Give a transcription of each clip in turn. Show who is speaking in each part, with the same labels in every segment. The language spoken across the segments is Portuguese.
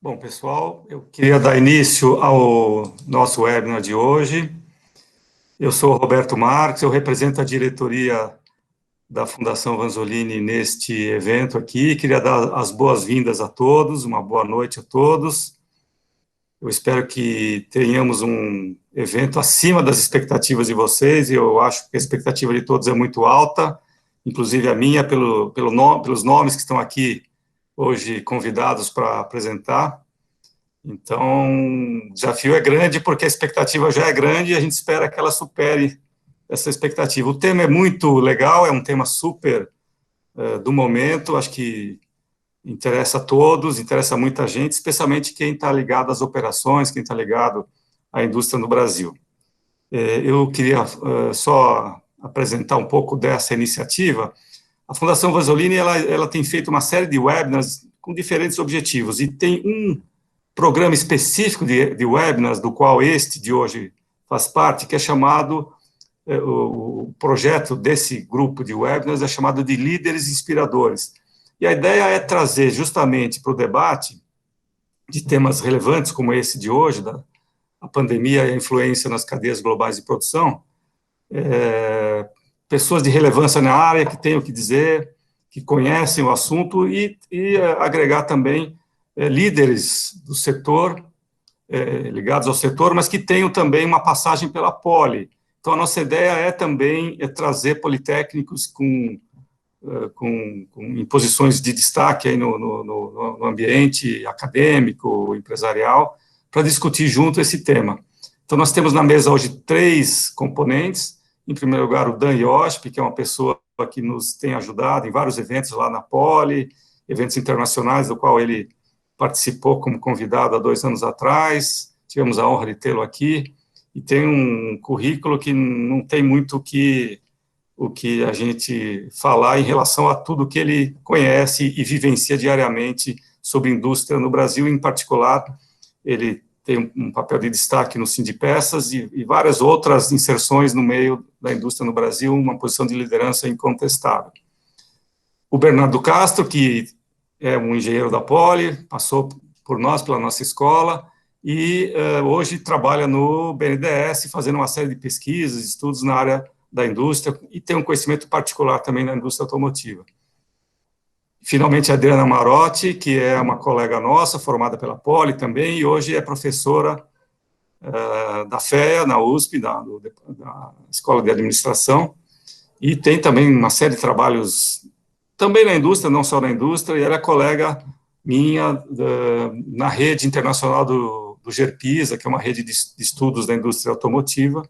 Speaker 1: Bom, pessoal, eu queria dar início ao nosso webinar de hoje. Eu sou o Roberto Marques, eu represento a diretoria da Fundação Vanzolini neste evento aqui. Queria dar as boas-vindas a todos, uma boa noite a todos. Eu espero que tenhamos um evento acima das expectativas de vocês, e eu acho que a expectativa de todos é muito alta, inclusive a minha, pelos nomes que estão aqui hoje convidados para apresentar. Então, o desafio é grande porque a expectativa já é grande e a gente espera que ela supere essa expectativa. O tema é muito legal, é um tema super do momento, acho que interessa a todos, interessa a muita gente, especialmente quem está ligado às operações, quem está ligado à indústria no Brasil. Eu queria só apresentar um pouco dessa iniciativa. A Fundação Vanzolini ela tem feito uma série de webinars com diferentes objetivos, e tem um programa específico de webinars, do qual este de hoje faz parte, que é chamado, o projeto desse grupo de webinars é chamado de Líderes Inspiradores. E a ideia é trazer justamente para o debate de temas relevantes como esse de hoje, a pandemia e a influência nas cadeias globais de produção, pessoas de relevância na área que têm o que dizer, que conhecem o assunto, e agregar também líderes do setor, ligados ao setor, mas que tenham também uma passagem pela Poli. Então, a nossa ideia é também trazer politécnicos em posições de destaque aí no ambiente acadêmico, empresarial, para discutir junto esse tema. Então, nós temos na mesa hoje 3 componentes. Em primeiro lugar, o Dan Yosp, que é uma pessoa que nos tem ajudado em vários eventos lá na Poli, eventos internacionais, do qual ele participou como convidado há 2 anos atrás, tivemos a honra de tê-lo aqui, e tem um currículo que não tem muito o que a gente falar em relação a tudo que ele conhece e vivencia diariamente sobre indústria no Brasil. Em particular, ele tem um papel de destaque no Sindipeças e várias outras inserções no meio da indústria no Brasil, uma posição de liderança incontestável. O Bernardo Castro, que é um engenheiro da Poli, passou por nós, pela nossa escola, e hoje trabalha no BNDES, fazendo uma série de pesquisas, estudos na área da indústria, e tem um conhecimento particular também na indústria automotiva. Finalmente, a Adriana Marotti, que é uma colega nossa, formada pela Poli também, e hoje é professora da FEA, na USP, da Escola de Administração, e tem também uma série de trabalhos também na indústria, não só na indústria, e ela é colega minha na rede internacional do GERPISA, que é uma rede de estudos da indústria automotiva,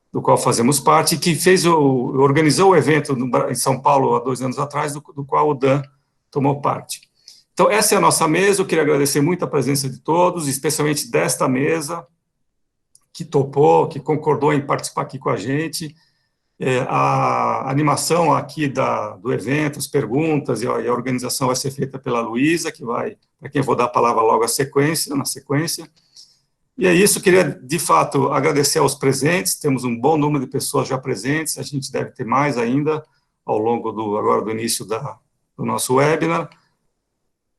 Speaker 1: do qual fazemos parte, que organizou o evento em São Paulo há 2 anos atrás, do qual o Dan tomou parte. Então, essa é a nossa mesa. Eu queria agradecer muito a presença de todos, especialmente desta mesa, que topou, que concordou em participar aqui com a gente. A animação aqui do evento, as perguntas e a organização vai ser feita pela Luísa, para quem eu vou dar a palavra logo na sequência. E é isso, queria, de fato, agradecer aos presentes. Temos um bom número de pessoas já presentes, a gente deve ter mais ainda ao longo do início do nosso webinar.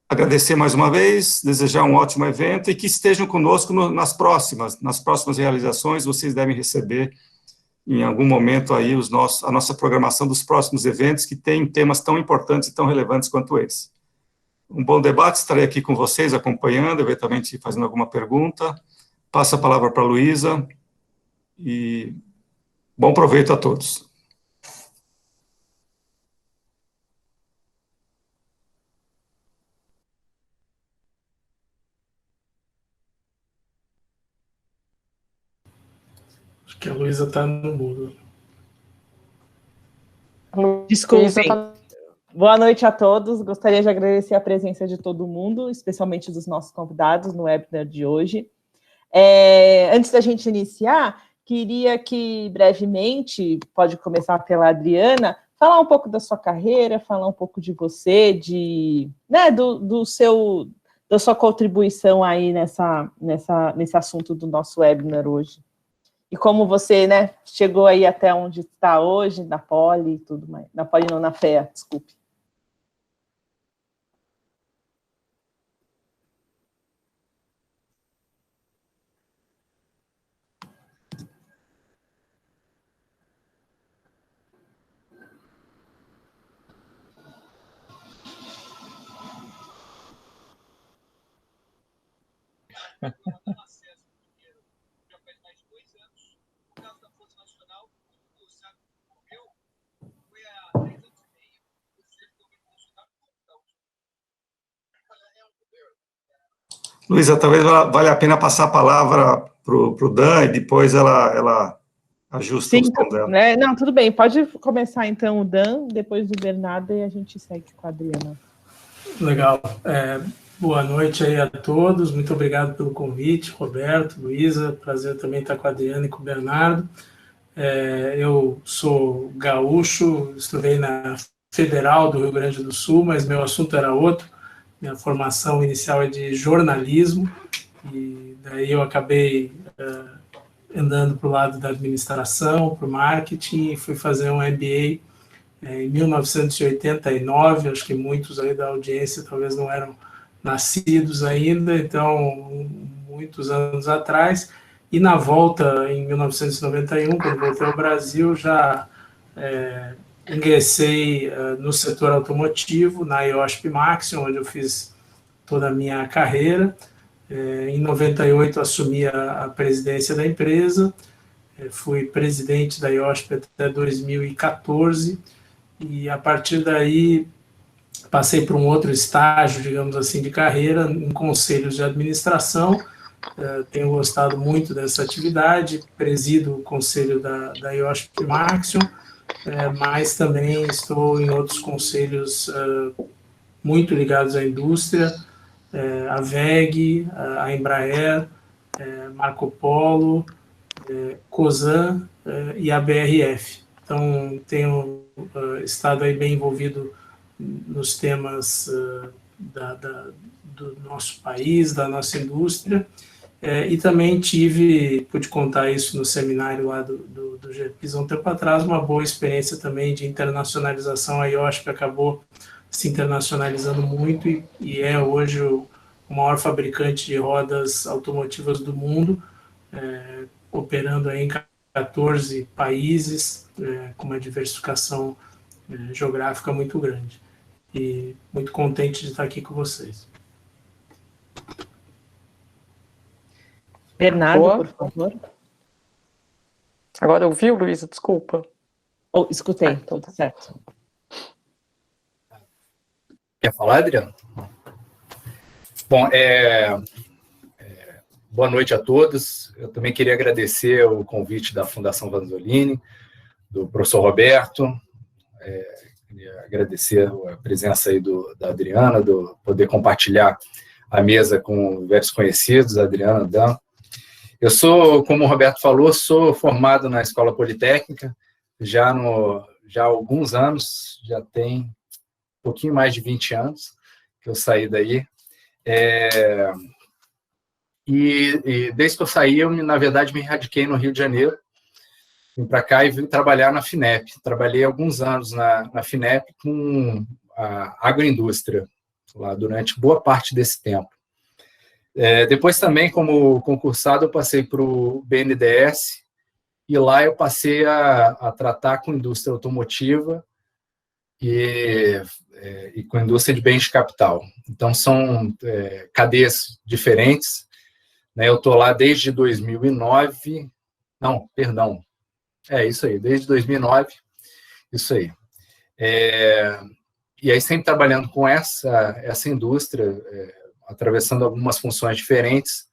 Speaker 1: Agradecer mais uma vez, desejar um ótimo evento e que estejam conosco nas próximas realizações. Vocês devem receber em algum momento aí a nossa programação dos próximos eventos, que tem temas tão importantes e tão relevantes quanto esse. Um bom debate, estarei aqui com vocês, acompanhando, eventualmente fazendo alguma pergunta. Passo a palavra para a Luísa, e bom proveito a todos.
Speaker 2: Acho que a Luísa está no mudo.
Speaker 3: Desculpa. Boa noite a todos. Gostaria de agradecer a presença de todo mundo, especialmente dos nossos convidados no webinar de hoje. Antes da gente iniciar, queria que brevemente, pode começar pela Adriana, falar um pouco da sua carreira, falar um pouco de você, da sua contribuição aí nesse assunto do nosso webinar hoje. E como você, chegou aí até onde está hoje, na Poli e tudo mais. Na Poli não, na FEA, desculpe.
Speaker 1: Luísa, talvez valha a pena passar a palavra para o Dan e depois ela ajusta o som dela.
Speaker 3: Né? Não, tudo bem. Pode começar, então, o Dan, depois do Bernardo, e a gente segue com a Adriana.
Speaker 2: Legal. Boa noite aí a todos. Muito obrigado pelo convite, Roberto, Luísa. Prazer também estar com a Adriana e com o Bernardo. Eu sou gaúcho, estudei na Federal do Rio Grande do Sul, mas meu assunto era outro. Minha formação inicial é de jornalismo, e daí eu acabei andando para o lado da administração, para o marketing, e fui fazer um MBA em 1989, acho que muitos aí da audiência talvez não eram nascidos ainda, então, muitos anos atrás, e na volta, em 1991, quando voltei ao Brasil, já ingressei no setor automotivo, na IOSP Maxion, onde eu fiz toda a minha carreira. Em 98, assumi a presidência da empresa, fui presidente da IOSP até 2014, e a partir daí passei por um outro estágio, digamos assim, de carreira, em conselhos de administração. Tenho gostado muito dessa atividade, presido o conselho da IOSP Maxion, mas também estou em outros conselhos muito ligados à indústria, a WEG, a Embraer, Marco Polo, Cosan e a BRF. Então, tenho estado aí bem envolvido nos temas do nosso país, da nossa indústria, e também pude contar isso no seminário lá do GEPIS há um tempo atrás, uma boa experiência também de internacionalização. A IOSP acabou se internacionalizando muito e é hoje o maior fabricante de rodas automotivas do mundo, operando aí em 14 países, com uma diversificação geográfica muito grande. E muito contente de estar aqui com vocês.
Speaker 3: Bernardo, por favor.
Speaker 4: Agora ouviu, Luísa? Desculpa.
Speaker 3: Escutei, então tá certo.
Speaker 5: Quer falar, Adriano? Bom, boa noite a todos. Eu também queria agradecer o convite da Fundação Vanzolini, do professor Roberto, queria agradecer a presença aí da Adriana, do poder compartilhar a mesa com vários conhecidos, Adriana, Dan. Eu sou, como o Roberto falou, sou formado na Escola Politécnica, já há alguns anos, já tem um pouquinho mais de 20 anos que eu saí daí. E desde que eu saí, eu, na verdade, me radiquei no Rio de Janeiro, vim para cá e vim trabalhar na FINEP. Trabalhei alguns anos na FINEP com a agroindústria, lá durante boa parte desse tempo. Depois também, como concursado, eu passei para o BNDES, e lá eu passei a tratar com indústria automotiva e com indústria de bens de capital. Então, são cadeias diferentes, né? Eu estou lá desde 2009, não, perdão, isso aí, desde 2009, isso aí. E aí sempre trabalhando com essa indústria, atravessando algumas funções diferentes,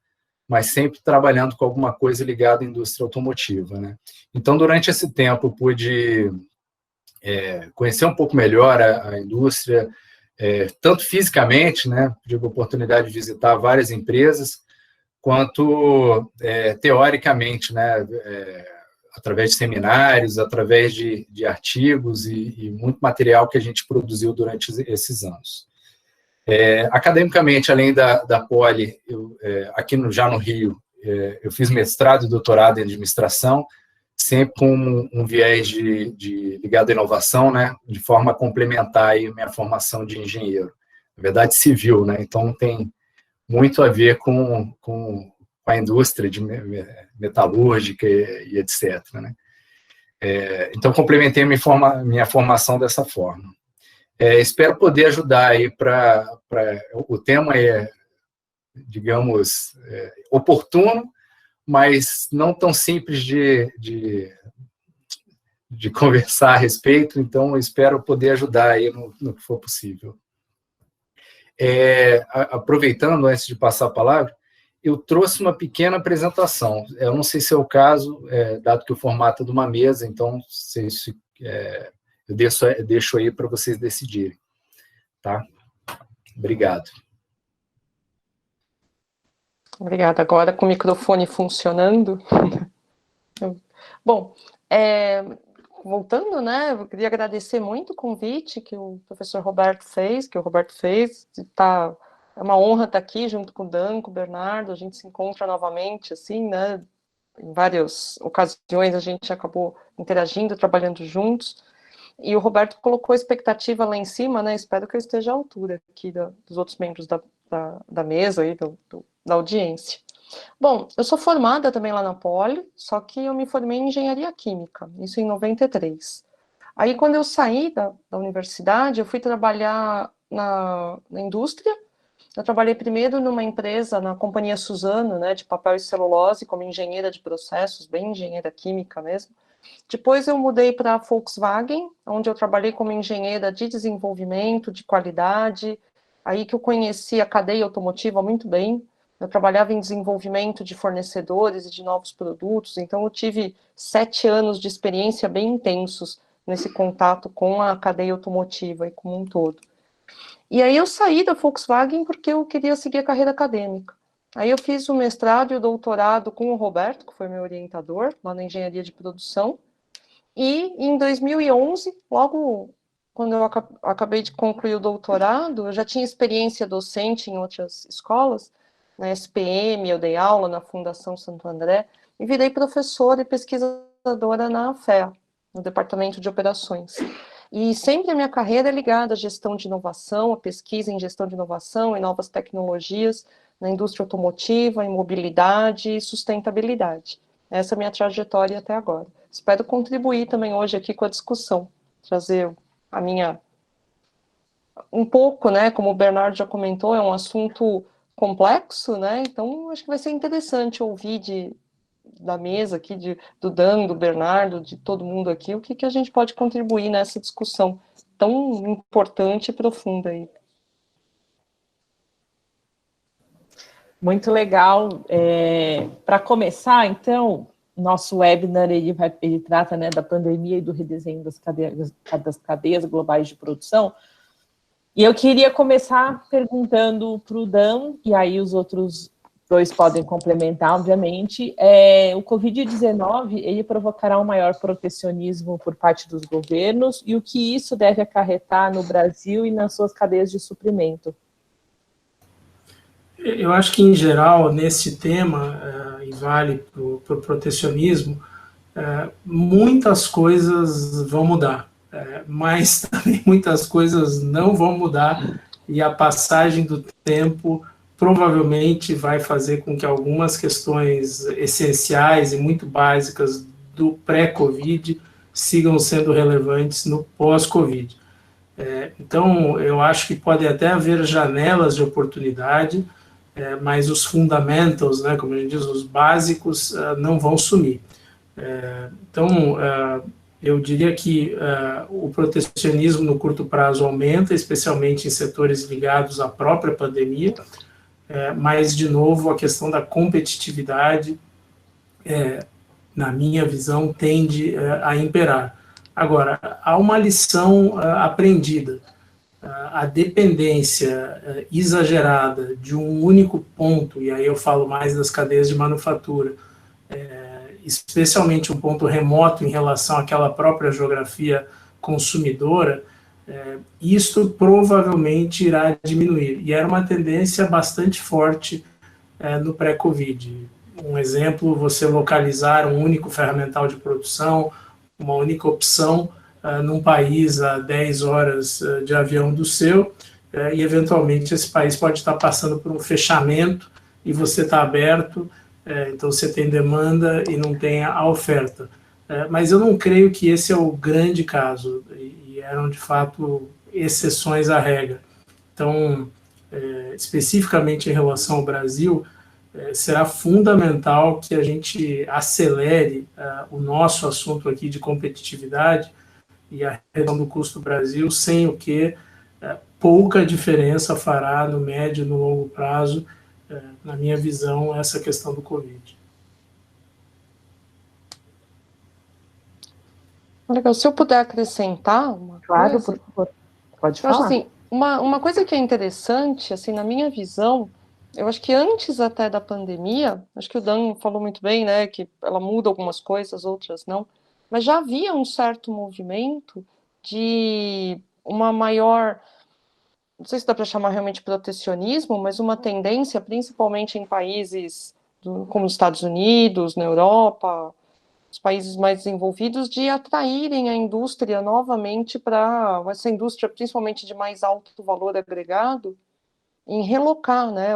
Speaker 5: mas sempre trabalhando com alguma coisa ligada à indústria automotiva, né? Então, durante esse tempo, eu pude conhecer um pouco melhor a indústria, tanto fisicamente, né? Tive a oportunidade de visitar várias empresas, quanto teoricamente, né? Através de seminários, através de artigos e muito material que a gente produziu durante esses anos. Academicamente, além da Poli, aqui já no Rio, eu fiz mestrado e doutorado em administração, sempre com um viés ligado à inovação, né, de forma a complementar aí minha formação de engenheiro. Na verdade, civil, né, então tem muito a ver com a indústria de metalúrgica e etc. Né. Então, complementei minha formação dessa forma. Espero poder ajudar aí o tema digamos, oportuno, mas não tão simples de conversar a respeito, então eu espero poder ajudar aí no que for possível. Aproveitando, antes de passar a palavra, eu trouxe uma pequena apresentação. Eu não sei se é o caso, dado que o formato é de uma mesa, então eu deixo aí para vocês decidirem. Tá? Obrigado.
Speaker 4: Obrigada. Agora com o microfone funcionando. Bom, voltando, né, eu queria agradecer muito o convite que o professor Roberto fez, é uma honra estar aqui junto com o Dan, com o Bernardo, a gente se encontra novamente, assim, né, em várias ocasiões a gente acabou interagindo, trabalhando juntos, e o Roberto colocou a expectativa lá em cima, né, espero que eu esteja à altura aqui dos outros membros da mesa aí, da audiência. Bom, eu sou formada também lá na Poli, só que eu me formei em engenharia química, isso em 93. Aí, quando eu saí da universidade, eu fui trabalhar na indústria. Eu trabalhei primeiro numa empresa, na Companhia Suzano, né, de papel e celulose, como engenheira de processos, bem engenheira química mesmo. Depois eu mudei para a Volkswagen, onde eu trabalhei como engenheira de desenvolvimento, de qualidade, aí que eu conheci a cadeia automotiva muito bem. Eu trabalhava em desenvolvimento de fornecedores e de novos produtos, então eu tive 7 anos de experiência bem intensos nesse contato com a cadeia automotiva e como um todo. E aí eu saí da Volkswagen porque eu queria seguir a carreira acadêmica. Aí eu fiz o mestrado e o doutorado com o Roberto, que foi meu orientador, lá na engenharia de produção. E em 2011, logo quando eu acabei de concluir o doutorado, eu já tinha experiência docente em outras escolas, na SPM, eu dei aula na Fundação Santo André, e virei professora e pesquisadora na FEA, no Departamento de Operações. E sempre a minha carreira é ligada à gestão de inovação, à pesquisa em gestão de inovação e novas tecnologias na indústria automotiva, em mobilidade e sustentabilidade. Essa é a minha trajetória até agora. Espero contribuir também hoje aqui com a discussão, trazer a minha... Um pouco, né, como o Bernardo já comentou, é um assunto complexo, né, então acho que vai ser interessante ouvir da mesa aqui, do Dan, do Bernardo, de todo mundo aqui, o que a gente pode contribuir nessa discussão tão importante e profunda aí.
Speaker 3: Muito legal. Para começar, então, nosso webinar ele trata, né, da pandemia e do redesenho das cadeias globais de produção. E eu queria começar perguntando para o Dan, e aí os outros dois podem complementar, obviamente. O Covid-19, ele provocará um maior protecionismo por parte dos governos, e o que isso deve acarretar no Brasil e nas suas cadeias de suprimento?
Speaker 2: Eu acho que, em geral, nesse tema, e vale para o protecionismo, muitas coisas vão mudar, mas também muitas coisas não vão mudar, e a passagem do tempo provavelmente vai fazer com que algumas questões essenciais e muito básicas do pré-Covid sigam sendo relevantes no pós-Covid. Então, eu acho que pode até haver janelas de oportunidade, mas os fundamentals, né, como a gente diz, os básicos, não vão sumir. Então, eu diria que o protecionismo no curto prazo aumenta, especialmente em setores ligados à própria pandemia, mas, de novo, a questão da competitividade, na minha visão, tende a imperar. Agora, há uma lição aprendida. A dependência exagerada de um único ponto, e aí eu falo mais das cadeias de manufatura, especialmente um ponto remoto em relação àquela própria geografia consumidora, isto provavelmente irá diminuir. E era uma tendência bastante forte no pré-Covid. Um exemplo, você localizar um único ferramental de produção, uma única opção num país a 10 horas de avião do seu, e eventualmente esse país pode estar passando por um fechamento e você está aberto, então você tem demanda e não tem a oferta. Mas eu não creio que esse é o grande caso, e eram de fato exceções à regra. Então, especificamente em relação ao Brasil, será fundamental que a gente acelere o nosso assunto aqui de competitividade e a redução do custo do Brasil, sem o que pouca diferença fará no médio e no longo prazo, na minha visão, essa questão do Covid.
Speaker 4: Legal. Se eu puder acrescentar uma
Speaker 3: Claro,
Speaker 4: coisa,
Speaker 3: por favor, pode
Speaker 4: eu
Speaker 3: falar.
Speaker 4: acho assim, uma coisa que é interessante, assim, na minha visão, eu acho que antes até da pandemia, acho que o Dan falou muito bem, né, que ela muda algumas coisas, outras não, mas já havia um certo movimento de uma maior, não sei se dá para chamar realmente protecionismo, mas uma tendência, principalmente em países como os Estados Unidos, na Europa, os países mais desenvolvidos, de atraírem a indústria novamente para essa indústria, principalmente de mais alto valor agregado, em relocar, né,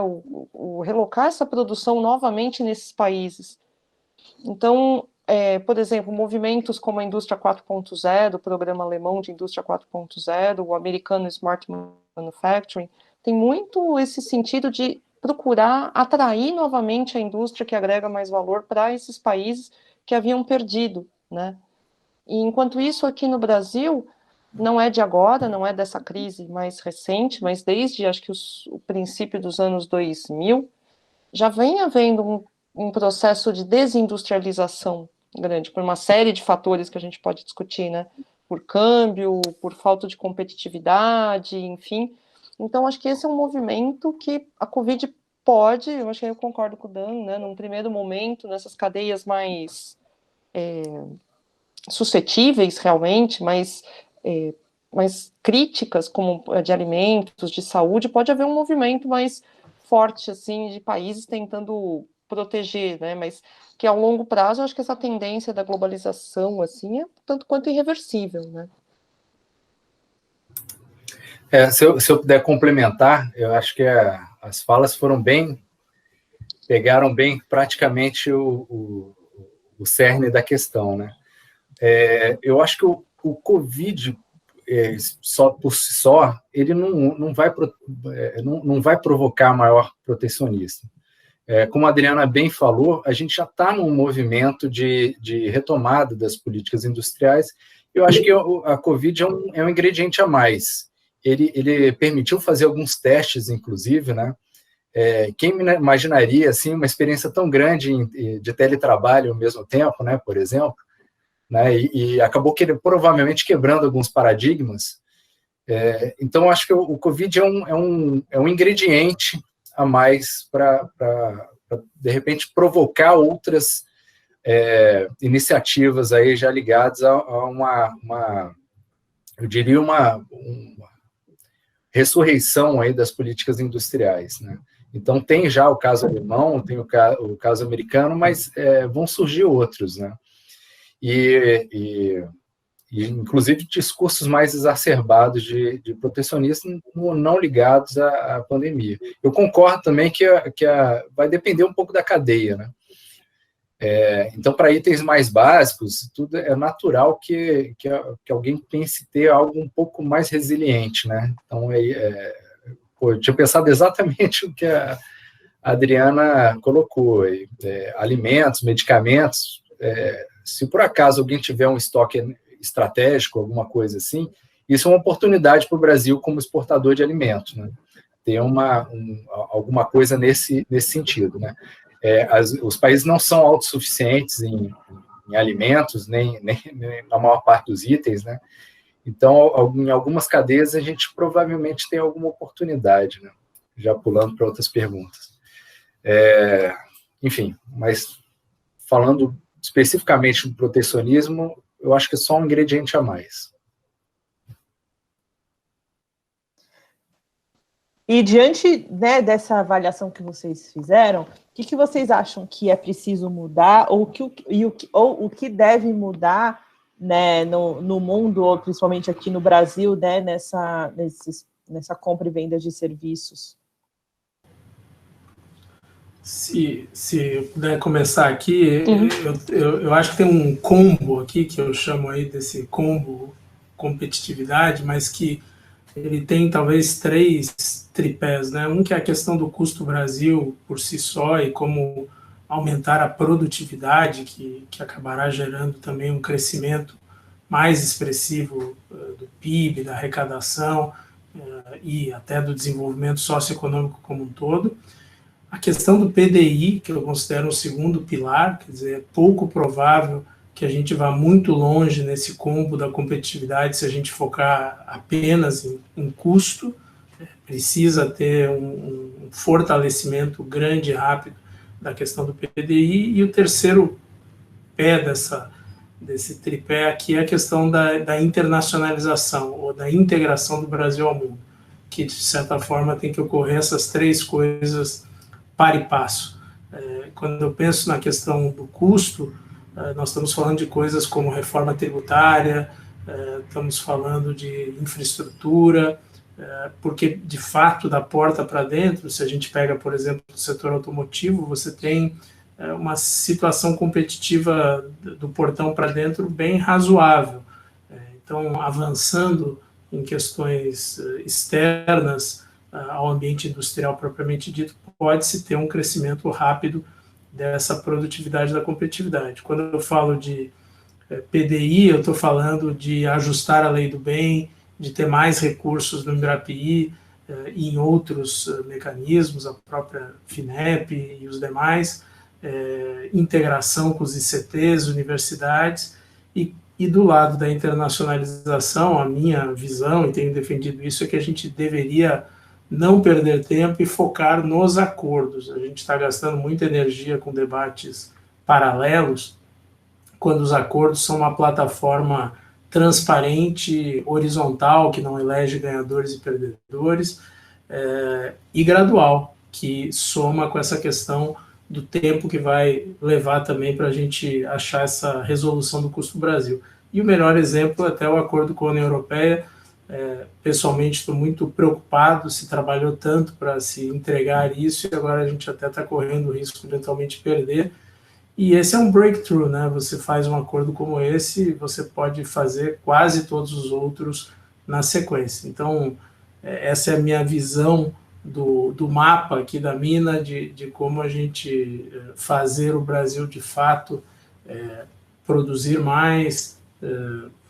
Speaker 4: relocar essa produção novamente nesses países. Então, por exemplo, movimentos como a Indústria 4.0, o Programa Alemão de Indústria 4.0, o americano Smart Manufacturing, tem muito esse sentido de procurar atrair novamente a indústria que agrega mais valor para esses países que haviam perdido, né? E enquanto isso, aqui no Brasil, não é de agora, não é dessa crise mais recente, mas desde, acho que o princípio dos anos 2000, já vem havendo um processo de desindustrialização grande, por uma série de fatores que a gente pode discutir, né? Por câmbio, por falta de competitividade, enfim. Então, acho que esse é um movimento que a Covid pode, eu acho que eu concordo com o Dan, né? Num primeiro momento, nessas cadeias mais suscetíveis realmente, mais críticas, como de alimentos, de saúde, pode haver um movimento mais forte, assim, de países tentando proteger, né, mas que ao longo prazo, eu acho que essa tendência da globalização, assim, é tanto quanto irreversível, né.
Speaker 5: Se eu puder complementar, eu acho que as falas pegaram bem praticamente o cerne da questão, né. Eu acho que o Covid, só por si só, ele não vai provocar maior protecionismo. Como a Adriana bem falou, a gente já está num movimento de retomada das políticas industriais. Eu acho que a Covid é um ingrediente a mais. Ele permitiu fazer alguns testes, inclusive, né? Quem imaginaria assim, uma experiência tão grande de teletrabalho ao mesmo tempo, né, por exemplo, né, e acabou provavelmente quebrando alguns paradigmas. Então, acho que o Covid é um ingrediente a mais para, de repente, provocar outras iniciativas aí já ligadas a eu diria, uma ressurreição aí das políticas industriais, né? Então, tem já o caso alemão, tem o caso americano, mas vão surgir outros, né? E inclusive discursos mais exacerbados de protecionismo não ligados à pandemia. Eu concordo também que vai depender um pouco da cadeia, né? Então, para itens mais básicos, tudo é natural que alguém pense ter algo um pouco mais resiliente, né? Então, eu tinha pensado exatamente o que a Adriana colocou, alimentos, medicamentos, se por acaso alguém tiver um estoque estratégico, alguma coisa assim, isso é uma oportunidade para o Brasil como exportador de alimentos, né? Ter alguma coisa nesse sentido, né? Os países não são autossuficientes em alimentos, nem na maior parte dos itens, né? Então, em algumas cadeias, a gente provavelmente tem alguma oportunidade, né? Já pulando para outras perguntas. Enfim, mas falando especificamente do protecionismo, eu acho que é só um ingrediente a mais.
Speaker 3: E diante, né, dessa avaliação que vocês fizeram, o que vocês acham que é preciso mudar ou o que deve mudar, né, no mundo, ou principalmente aqui no Brasil, né, nessa compra e venda de serviços?
Speaker 2: Se eu puder começar aqui, eu acho que tem um combo aqui, que eu chamo aí desse combo competitividade, mas que ele tem talvez 3 tripés, né? Um que é a questão do custo Brasil por si só e como aumentar a produtividade, que acabará gerando também um crescimento mais expressivo do PIB, da arrecadação e até do desenvolvimento socioeconômico como um todo. A questão do PDI, que eu considero um segundo pilar, quer dizer, é pouco provável que a gente vá muito longe nesse combo da competitividade se a gente focar apenas em custo. Precisa ter um fortalecimento grande e rápido da questão do PDI. E o terceiro pé desse tripé aqui é a questão da internacionalização, ou da integração do Brasil ao mundo, que, de certa forma, tem que ocorrer essas 3 coisas par e passo. Quando eu penso na questão do custo, nós estamos falando de coisas como reforma tributária, estamos falando de infraestrutura, porque, de fato, da porta para dentro, se a gente pega, por exemplo, o setor automotivo, você tem uma situação competitiva do portão para dentro bem razoável. Então, avançando em questões externas ao ambiente industrial propriamente dito, pode-se ter um crescimento rápido dessa produtividade da competitividade. Quando eu falo de PDI, eu estou falando de ajustar a lei do bem, de ter mais recursos no MIRAPI e em outros mecanismos, a própria FINEP e os demais, integração com os ICTs, universidades, e do lado da internacionalização, a minha visão, e tenho defendido isso, é que a gente deveria não perder tempo e focar nos acordos. A gente está gastando muita energia com debates paralelos, quando os acordos são uma plataforma transparente, horizontal, que não elege ganhadores e perdedores, e gradual, que soma com essa questão do tempo que vai levar também para a gente achar essa resolução do custo Brasil. E o melhor exemplo é até o acordo com a União Europeia. Pessoalmente, estou muito preocupado, se trabalhou tanto para se entregar isso, e agora a gente até está correndo o risco de eventualmente perder. E esse é um breakthrough, né? Você faz um acordo como esse, você pode fazer quase todos os outros na sequência. Então, essa é a minha visão do mapa aqui da mina, de como a gente fazer o Brasil, de fato, produzir mais,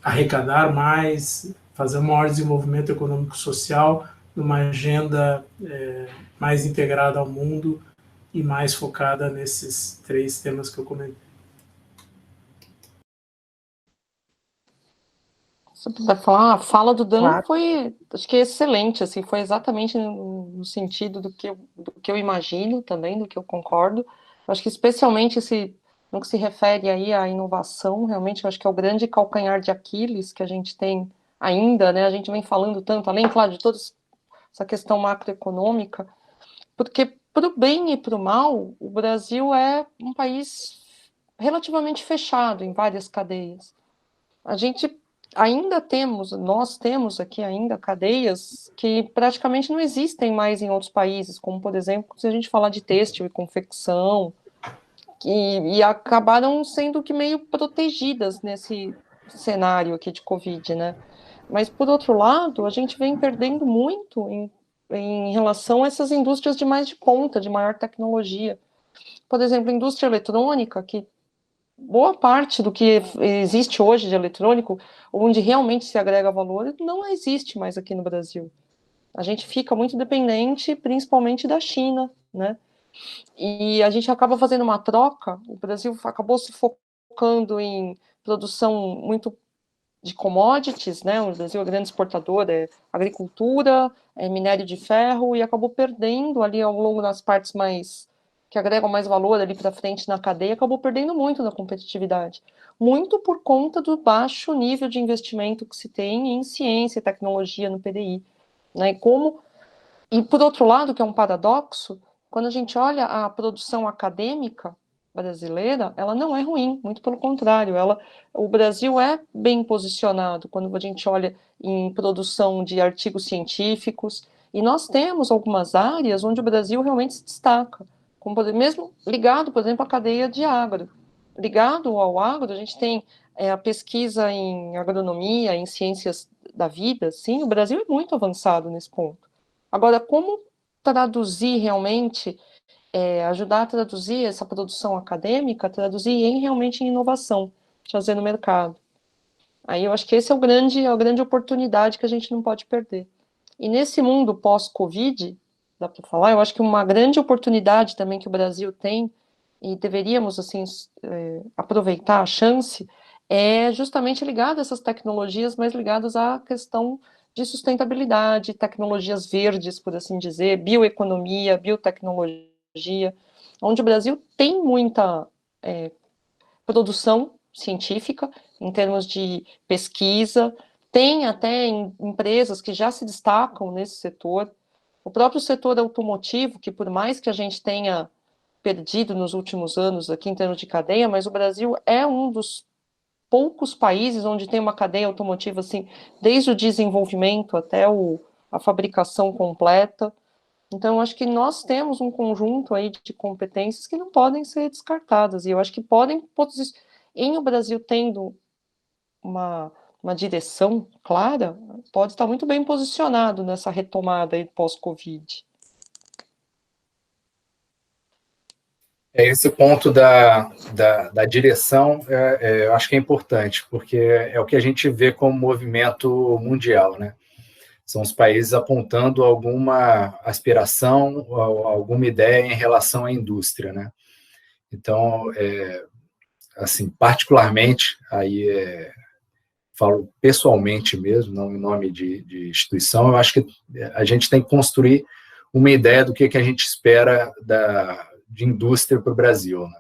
Speaker 2: arrecadar mais, fazer um maior desenvolvimento econômico-social, numa agenda mais integrada ao mundo e mais focada nesses 3 temas que eu comentei.
Speaker 4: Se puder falar, a fala do Dan
Speaker 3: Claro.
Speaker 4: foi, acho que excelente, assim, foi exatamente no sentido do que eu imagino também, do que eu concordo. Eu acho que especialmente no que se refere aí à inovação, realmente, eu acho que é o grande calcanhar de Aquiles que a gente tem ainda, né? A gente vem falando tanto, além, claro, de toda essa questão macroeconômica, porque, para o bem e para o mal, o Brasil é um país relativamente fechado em várias cadeias. A gente nós temos aqui ainda cadeias que praticamente não existem mais em outros países, como, por exemplo, se a gente falar de têxtil e confecção, e acabaram sendo que meio protegidas nesse cenário aqui de Covid, né? Mas, por outro lado, a gente vem perdendo muito em relação a essas indústrias de ponta, de maior tecnologia. Por exemplo, a indústria eletrônica, que boa parte do que existe hoje de eletrônico, onde realmente se agrega valor, não existe mais aqui no Brasil. A gente fica muito dependente, principalmente da China, né? E a gente acaba fazendo uma troca, o Brasil acabou se focando em produção muito de commodities, né? O Brasil é grande exportador, agricultura, minério de ferro, e acabou perdendo ali ao longo das partes que agregam mais valor ali para frente na cadeia, acabou perdendo muito da competitividade. Muito por conta do baixo nível de investimento que se tem em ciência e tecnologia no PDI. Né? E por outro lado, que é um paradoxo, quando a gente olha a produção acadêmica brasileira, ela não é ruim, muito pelo contrário, o Brasil é bem posicionado quando a gente olha em produção de artigos científicos, e nós temos algumas áreas onde o Brasil realmente se destaca, como mesmo ligado, por exemplo, à cadeia de agro. Ligado ao agro, a gente tem a pesquisa em agronomia, em ciências da vida, sim, o Brasil é muito avançado nesse ponto. Agora, como traduzir realmente, ajudar a traduzir essa produção acadêmica, traduzir realmente em inovação, trazer no mercado. Aí eu acho que esse é a grande oportunidade que a gente não pode perder. E nesse mundo pós-Covid, dá para falar, eu acho que uma grande oportunidade também que o Brasil tem, e deveríamos, assim, aproveitar a chance, é justamente ligada a essas tecnologias, mas ligadas à questão de sustentabilidade, tecnologias verdes, por assim dizer, bioeconomia, biotecnologia, onde o Brasil tem muita produção científica, em termos de pesquisa, tem até empresas que já se destacam nesse setor. O próprio setor automotivo, que por mais que a gente tenha perdido nos últimos anos aqui em termos de cadeia, mas o Brasil é um dos poucos países onde tem uma cadeia automotiva, assim, desde o desenvolvimento até a fabricação completa. Então, eu acho que nós temos um conjunto aí de competências que não podem ser descartadas, e eu acho que em o Brasil tendo uma direção clara, pode estar muito bem posicionado nessa retomada aí pós-Covid.
Speaker 5: Esse ponto da direção, eu acho que é importante, porque é o que a gente vê como movimento mundial, né? São os países apontando alguma aspiração, alguma ideia em relação à indústria, né? Então, assim, particularmente, aí falo pessoalmente mesmo, não em nome de instituição, eu acho que a gente tem que construir uma ideia do que a gente espera de indústria para o Brasil, né?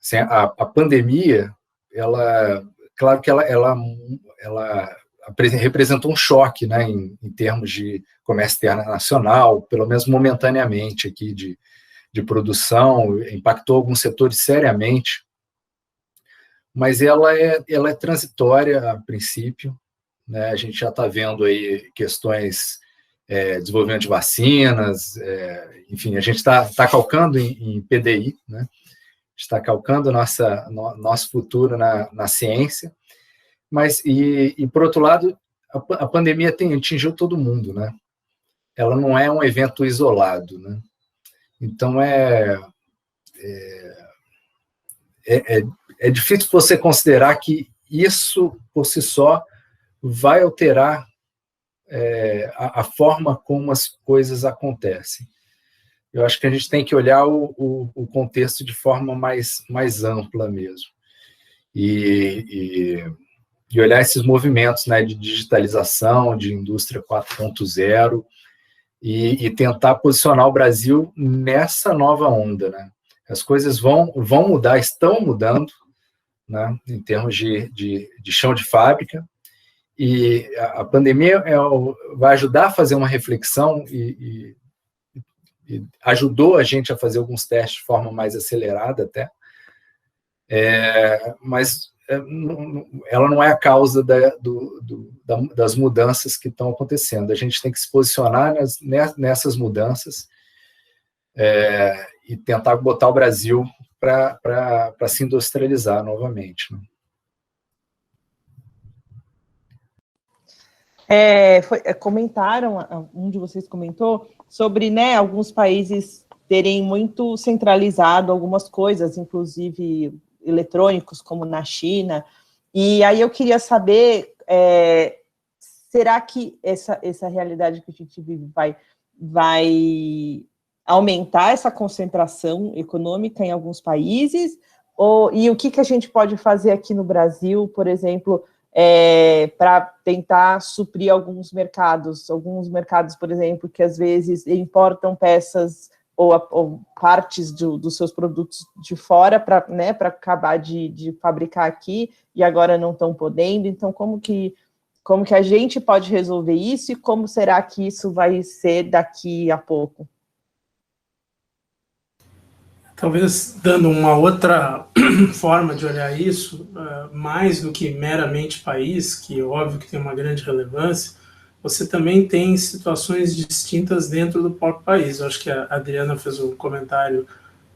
Speaker 5: Assim, a pandemia, claro que ela representou um choque, né, em termos de comércio internacional, pelo menos momentaneamente aqui de produção, impactou alguns setores seriamente, mas ela é transitória a princípio, né? A gente já está vendo aí questões desenvolvimento de vacinas, enfim, a gente está calcando em PDI, né? Está calcando nosso futuro na ciência, mas, por outro lado, a pandemia atingiu todo mundo, né? Ela não é um evento isolado, né? Então, é difícil você considerar que isso, por si só, vai alterar a forma como as coisas acontecem. Eu acho que a gente tem que olhar o contexto de forma mais ampla mesmo. E olhar esses movimentos, né, de digitalização, de indústria 4.0, e tentar posicionar o Brasil nessa nova onda, né? As coisas vão mudar, estão mudando, né, em termos de chão de fábrica, e a pandemia vai ajudar a fazer uma reflexão e ajudou a gente a fazer alguns testes de forma mais acelerada até, mas ela não é a causa das mudanças que estão acontecendo. A gente tem que se posicionar nessas mudanças e tentar botar o Brasil para se industrializar novamente, né?
Speaker 3: Comentaram, um de vocês comentou, sobre, né, alguns países terem muito centralizado algumas coisas, inclusive eletrônicos, como na China, e aí eu queria saber, será que essa realidade que a gente vive vai aumentar essa concentração econômica em alguns países, e o que a gente pode fazer aqui no Brasil, por exemplo, para tentar suprir alguns mercados, por exemplo, que às vezes importam peças ou partes dos seus produtos de fora para, né, para acabar de fabricar aqui e agora não estão podendo. Então, como que a gente pode resolver isso e como será que isso vai ser daqui a pouco?
Speaker 2: Talvez dando uma outra forma de olhar isso, mais do que meramente país, que óbvio que tem uma grande relevância, você também tem situações distintas dentro do próprio país. Eu acho que a Adriana fez um comentário,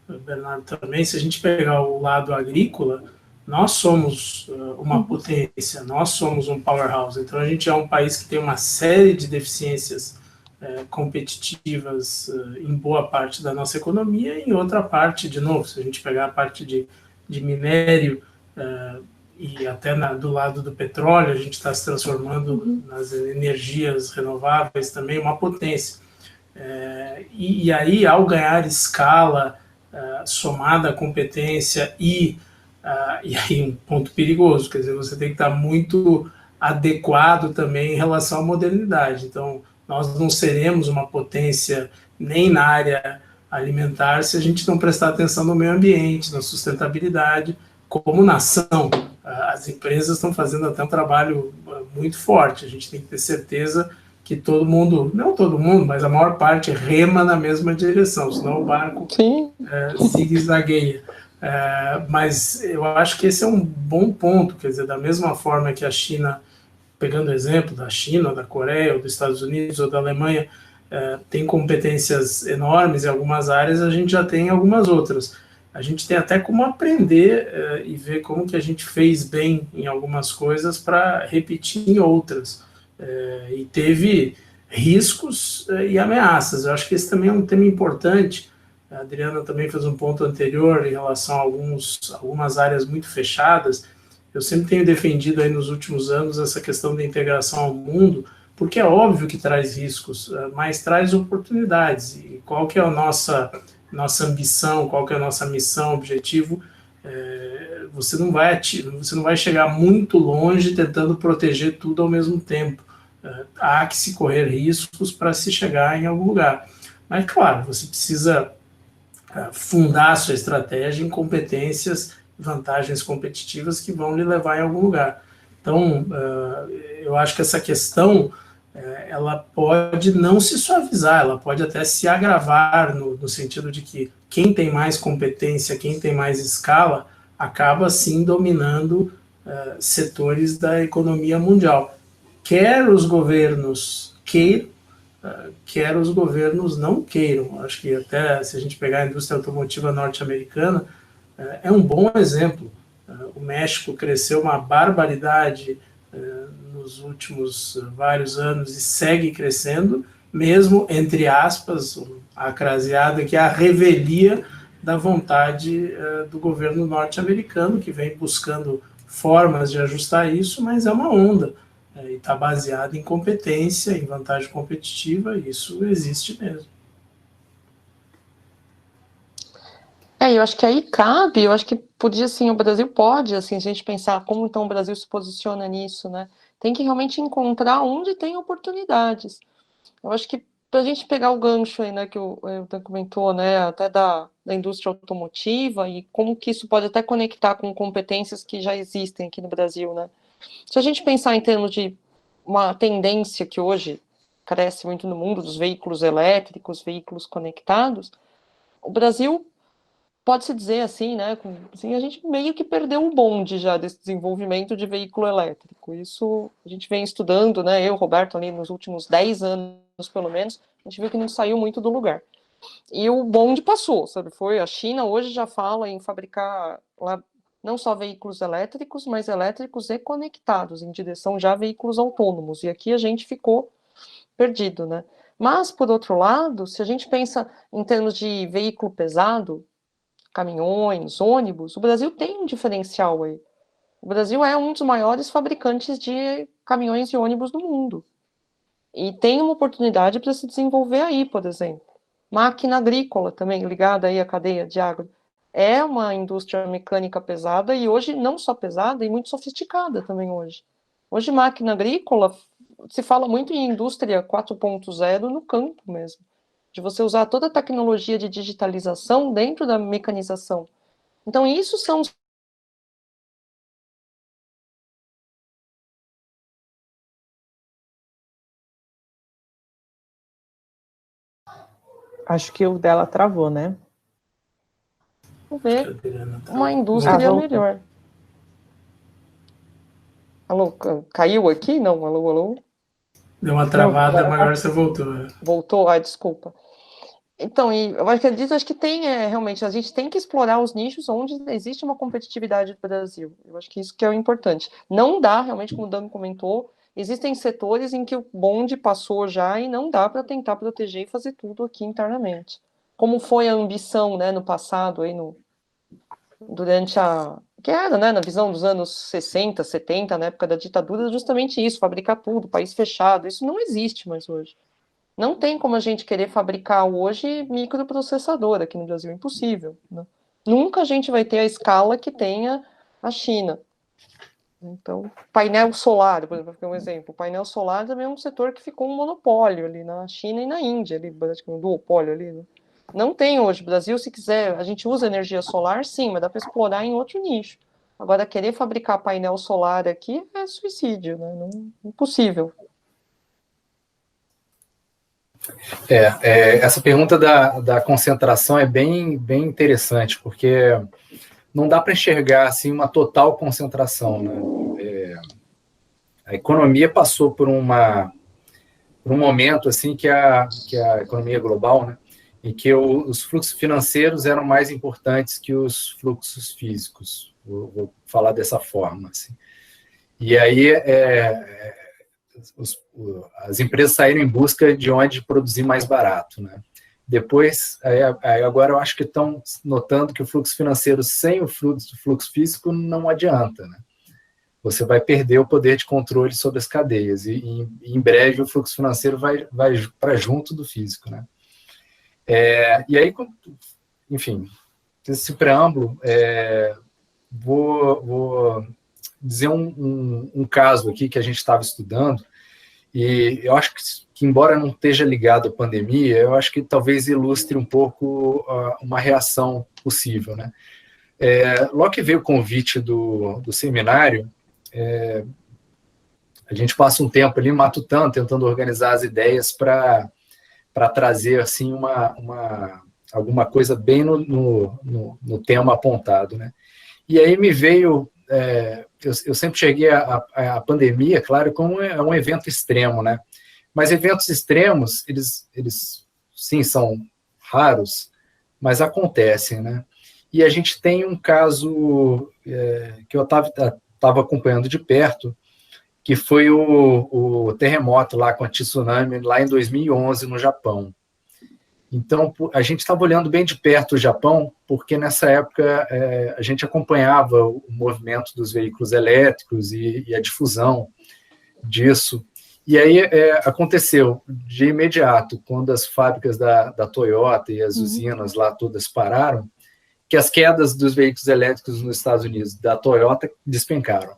Speaker 2: o Bernardo também, se a gente pegar o lado agrícola, nós somos uma potência, nós somos um powerhouse. Então, a gente é um país que tem uma série de deficiências competitivas em boa parte da nossa economia, e em outra parte, de novo, se a gente pegar a parte de minério, e até do lado do petróleo, a gente está se transformando nas energias renováveis também, uma potência. E aí, ao ganhar escala, somada à competência e aí um ponto perigoso, quer dizer, você tem que estar muito adequado também em relação à modernidade. Então, nós não seremos uma potência nem na área alimentar se a gente não prestar atenção no meio ambiente, na sustentabilidade, como nação. As empresas estão fazendo até um trabalho muito forte, a gente tem que ter certeza que todo mundo, não todo mundo, mas a maior parte rema na mesma direção, senão o barco zigue-zagueia. Mas eu acho que esse é um bom ponto, quer dizer, da mesma forma que a China, pegando o exemplo da China, ou da Coreia, ou dos Estados Unidos, ou da Alemanha, tem competências enormes em algumas áreas, a gente já tem em algumas outras. A gente tem até como aprender e ver como que a gente fez bem em algumas coisas para repetir em outras. E teve riscos e ameaças. Eu acho que esse também é um tema importante. A Adriana também fez um ponto anterior em relação a algumas áreas muito fechadas. Eu sempre tenho defendido aí nos últimos anos essa questão da integração ao mundo, porque é óbvio que traz riscos, mas traz oportunidades. E qual que é a nossa ambição, qual que é a nossa missão, objetivo? Você não vai chegar muito longe tentando proteger tudo ao mesmo tempo. Há que se correr riscos para se chegar em algum lugar. Mas, claro, você precisa fundar a sua estratégia em competências, vantagens competitivas que vão lhe levar em algum lugar. Então, eu acho que essa questão ela pode não se suavizar, ela pode até se agravar no sentido de que quem tem mais competência, quem tem mais escala, acaba sim dominando setores da economia mundial. Quer os governos queiram, quer os governos não queiram. Acho que até se a gente pegar a indústria automotiva norte-americana, é um bom exemplo. O México cresceu uma barbaridade nos últimos vários anos e segue crescendo, mesmo, entre aspas, a craseada, que é a revelia da vontade do governo norte-americano, que vem buscando formas de ajustar isso, mas é uma onda. E está baseado em competência, em vantagem competitiva, e isso existe mesmo.
Speaker 4: Eu acho que aí cabe, eu acho que podia, assim, o Brasil pode, assim, a gente pensar como então o Brasil se posiciona nisso, né? Tem que realmente encontrar onde tem oportunidades. Eu acho que para a gente pegar o gancho aí, né, que o Dan comentou, né, até da indústria automotiva e como que isso pode até conectar com competências que já existem aqui no Brasil, né? Se a gente pensar em termos de uma tendência que hoje cresce muito no mundo dos veículos elétricos, veículos conectados, o Brasil, pode-se dizer assim, né, assim, a gente meio que perdeu o bonde já desse desenvolvimento de veículo elétrico. Isso a gente vem estudando, né, eu, Roberto, ali nos últimos 10 anos, pelo menos, a gente viu que não saiu muito do lugar. E o bonde passou, sabe, a China hoje já fala em fabricar lá não só veículos elétricos, mas elétricos e conectados, em direção já a veículos autônomos, e aqui a gente ficou perdido, né? Mas, por outro lado, se a gente pensa em termos de veículo pesado, caminhões, ônibus, o Brasil tem um diferencial aí. O Brasil é um dos maiores fabricantes de caminhões e ônibus do mundo. E tem uma oportunidade para se desenvolver aí, por exemplo. Máquina agrícola também, ligada aí à cadeia de agro. É uma indústria mecânica pesada e hoje não só pesada, e muito sofisticada também hoje. Hoje máquina agrícola, se fala muito em indústria 4.0 no campo mesmo, de você usar toda a tecnologia de digitalização dentro da mecanização. Então isso são
Speaker 3: Acho que o dela travou, né?
Speaker 4: Vamos ver uma indústria melhor. Alô, caiu aqui? Não, alô, alô?
Speaker 2: Deu uma travada, mas agora você voltou.
Speaker 4: Voltou? Ai, desculpa. Então, e eu acredito, acho que tem, realmente, a gente tem que explorar os nichos onde existe uma competitividade do Brasil. Eu acho que isso que é o importante. Não dá, realmente, como o Dan comentou, existem setores em que o bonde passou já e não dá para tentar proteger e fazer tudo aqui internamente. Como foi a ambição, né, no passado, aí durante que era, né, na visão dos anos 60, 70, na época da ditadura, justamente isso, fabricar tudo, país fechado. Isso não existe mais hoje. Não tem como a gente querer fabricar hoje microprocessador aqui no Brasil, impossível. Né? Nunca a gente vai ter a escala que tenha a China. Então, painel solar, por exemplo, um exemplo. O painel solar também é um setor que ficou um monopólio ali na China e na Índia, ali, um duopólio ali. Né? Não tem hoje. O Brasil, se quiser, a gente usa energia solar, sim, mas dá para explorar em outro nicho. Agora, querer fabricar painel solar aqui é suicídio, né? Não, impossível.
Speaker 5: Essa pergunta da concentração é bem interessante, porque não dá para enxergar assim, uma total concentração. Né? A economia passou por um momento assim que a economia global, né, em que os fluxos financeiros eram mais importantes que os fluxos físicos. Vou falar dessa forma. Assim. E aí as empresas saíram em busca de onde produzir mais barato, né? Depois, agora eu acho que estão notando que o fluxo financeiro sem o fluxo físico não adianta, né? Você vai perder o poder de controle sobre as cadeias e em breve o fluxo financeiro vai para junto do físico, né? E aí, enfim, esse preâmbulo, vou dizer um caso aqui que a gente estava estudando. E eu acho que, embora não esteja ligado à pandemia, eu acho que talvez ilustre um pouco uma reação possível. Né? Logo que veio o convite do seminário, a gente passa um tempo ali matutando, tentando organizar as ideias para trazer assim, alguma coisa bem no tema apontado. Né? E aí me veio... eu sempre cheguei a pandemia, claro, como um evento extremo, né? Mas eventos extremos, eles sim, são raros, mas acontecem, né? E a gente tem um caso que eu estava acompanhando de perto, que foi o terremoto lá com a tsunami, lá em 2011, no Japão. Então, a gente estava olhando bem de perto o Japão, porque nessa época a gente acompanhava o movimento dos veículos elétricos e a difusão disso. E aí aconteceu de imediato, quando as fábricas da Toyota e as usinas lá todas pararam, que as quedas dos veículos elétricos nos Estados Unidos da Toyota despencaram,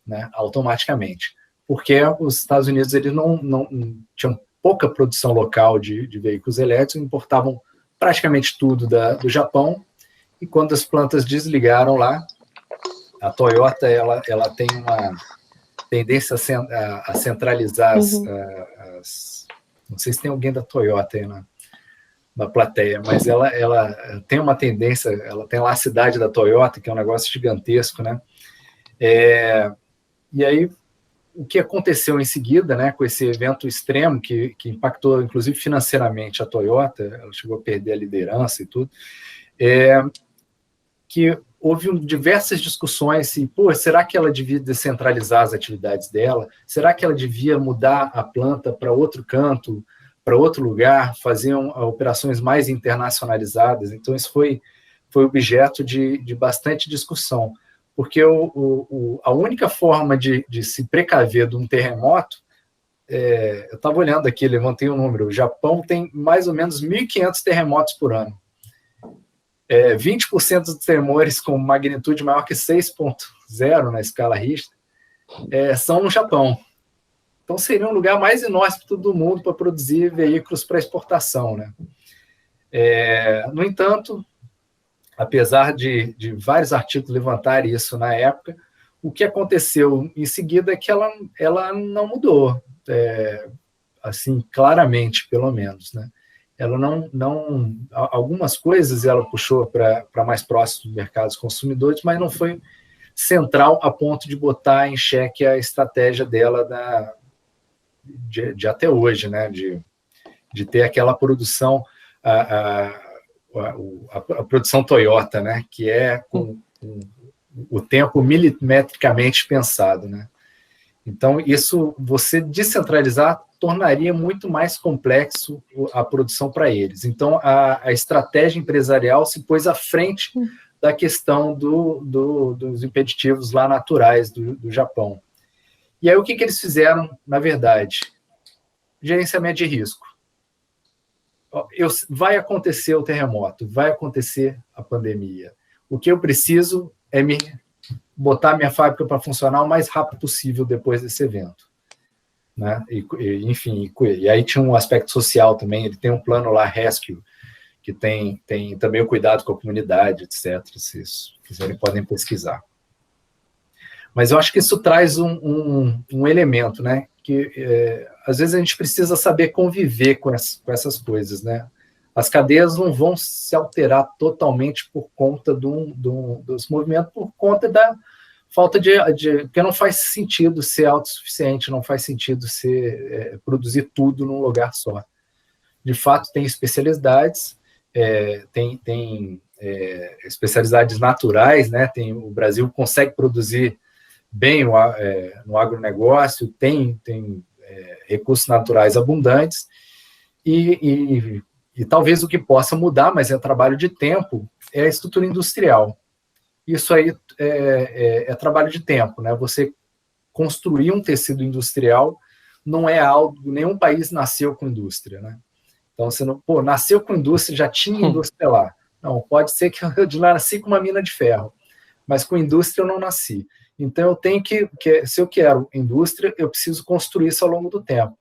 Speaker 5: né, automaticamente. Porque os Estados Unidos eles não tinham pouca produção local de veículos elétricos, importavam praticamente tudo do Japão, e quando as plantas desligaram lá, a Toyota ela tem uma tendência a centralizar não sei se tem alguém da Toyota aí na plateia, mas ela tem uma tendência, ela tem lá a cidade da Toyota, que é um negócio gigantesco, né? E aí, o que aconteceu em seguida, né, com esse evento extremo que impactou, inclusive, financeiramente a Toyota, ela chegou a perder a liderança e tudo, que houve diversas discussões assim, será que ela devia descentralizar as atividades dela? Será que ela devia mudar a planta para outro canto, para outro lugar, fazer operações mais internacionalizadas? Então, isso foi objeto de bastante discussão. Porque a única forma de se precaver de um terremoto, eu estava olhando aqui, levantei um número, o Japão tem mais ou menos 1.500 terremotos por ano. 20% dos tremores com magnitude maior que 6.0 na escala Richter são no Japão. Então seria um lugar mais inóspito do mundo para produzir veículos para exportação. Né? No entanto, apesar de vários artigos levantarem isso na época, o que aconteceu em seguida é que ela não mudou, assim, claramente, pelo menos, né? Ela algumas coisas ela puxou para mais próximo dos mercados consumidores, mas não foi central a ponto de botar em xeque a estratégia dela de até hoje, né? De ter aquela produção a produção Toyota, né, que é com o tempo milimetricamente pensado, né? Então, isso, você descentralizar, tornaria muito mais complexo a produção para eles. Então, a estratégia empresarial se pôs à frente da questão dos impeditivos lá naturais do Japão. E aí, o que eles fizeram, na verdade? Gerenciamento de risco. Vai acontecer o terremoto, vai acontecer a pandemia. O que eu preciso é botar minha fábrica para funcionar o mais rápido possível depois desse evento, né? Enfim, e aí tinha um aspecto social também. Ele tem um plano lá, Rescue, que tem também o cuidado com a comunidade, etc. Se vocês quiserem, podem pesquisar. Mas eu acho que isso traz um elemento, né? Que às vezes a gente precisa saber conviver com essas coisas, né? As cadeias não vão se alterar totalmente por conta dos movimentos, por conta da falta porque não faz sentido ser autossuficiente, não faz sentido produzir tudo num lugar só. De fato, tem especialidades, tem especialidades naturais, né? O Brasil consegue produzir bem no agronegócio, tem recursos naturais abundantes, e talvez o que possa mudar, mas é trabalho de tempo, é a estrutura industrial. Isso aí é trabalho de tempo, né? Você construir um tecido industrial não é algo, nenhum país nasceu com indústria, né? Então, você não, nasceu com indústria, já tinha indústria lá. Não, pode ser que eu de lá nasci com uma mina de ferro, mas com indústria eu não nasci. Então, eu tenho se eu quero indústria, eu preciso construir isso ao longo do tempo.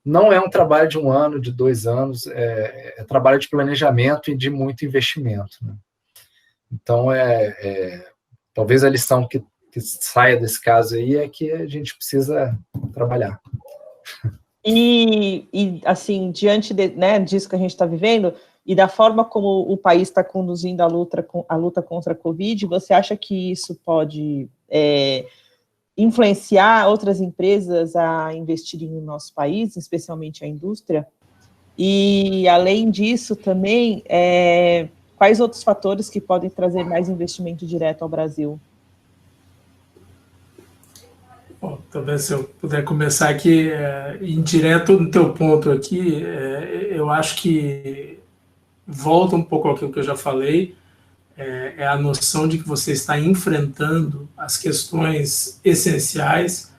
Speaker 5: Não é um trabalho de 1 ano, de 2 anos, é trabalho de planejamento e de muito investimento, né? Então, talvez a lição que saia desse caso aí é que a gente precisa trabalhar.
Speaker 3: E assim, diante disso que a gente está vivendo, e da forma como o país está conduzindo a luta contra a Covid, você acha que isso pode influenciar outras empresas a investirem no nosso país, especialmente a indústria? E, além disso, também, quais outros fatores que podem trazer mais investimento direto ao Brasil?
Speaker 2: Bom, talvez se eu puder começar aqui, indireto no teu ponto aqui, eu acho que volta um pouco àquilo que eu já falei, é a noção de que você está enfrentando as questões essenciais.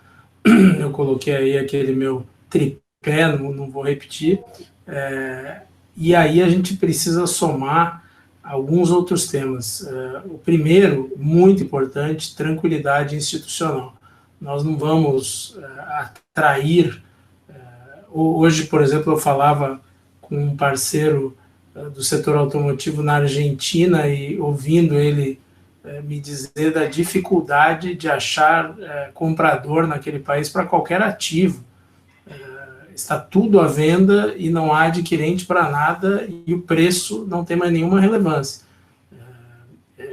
Speaker 2: Eu coloquei aí aquele meu tripé, não vou repetir, e aí a gente precisa somar alguns outros temas. O primeiro, muito importante, tranquilidade institucional. Nós não vamos atrair... Hoje, por exemplo, eu falava com um parceiro do setor automotivo na Argentina e ouvindo ele me dizer da dificuldade de achar comprador naquele país para qualquer ativo. Está tudo à venda e não há adquirente para nada e o preço não tem mais nenhuma relevância.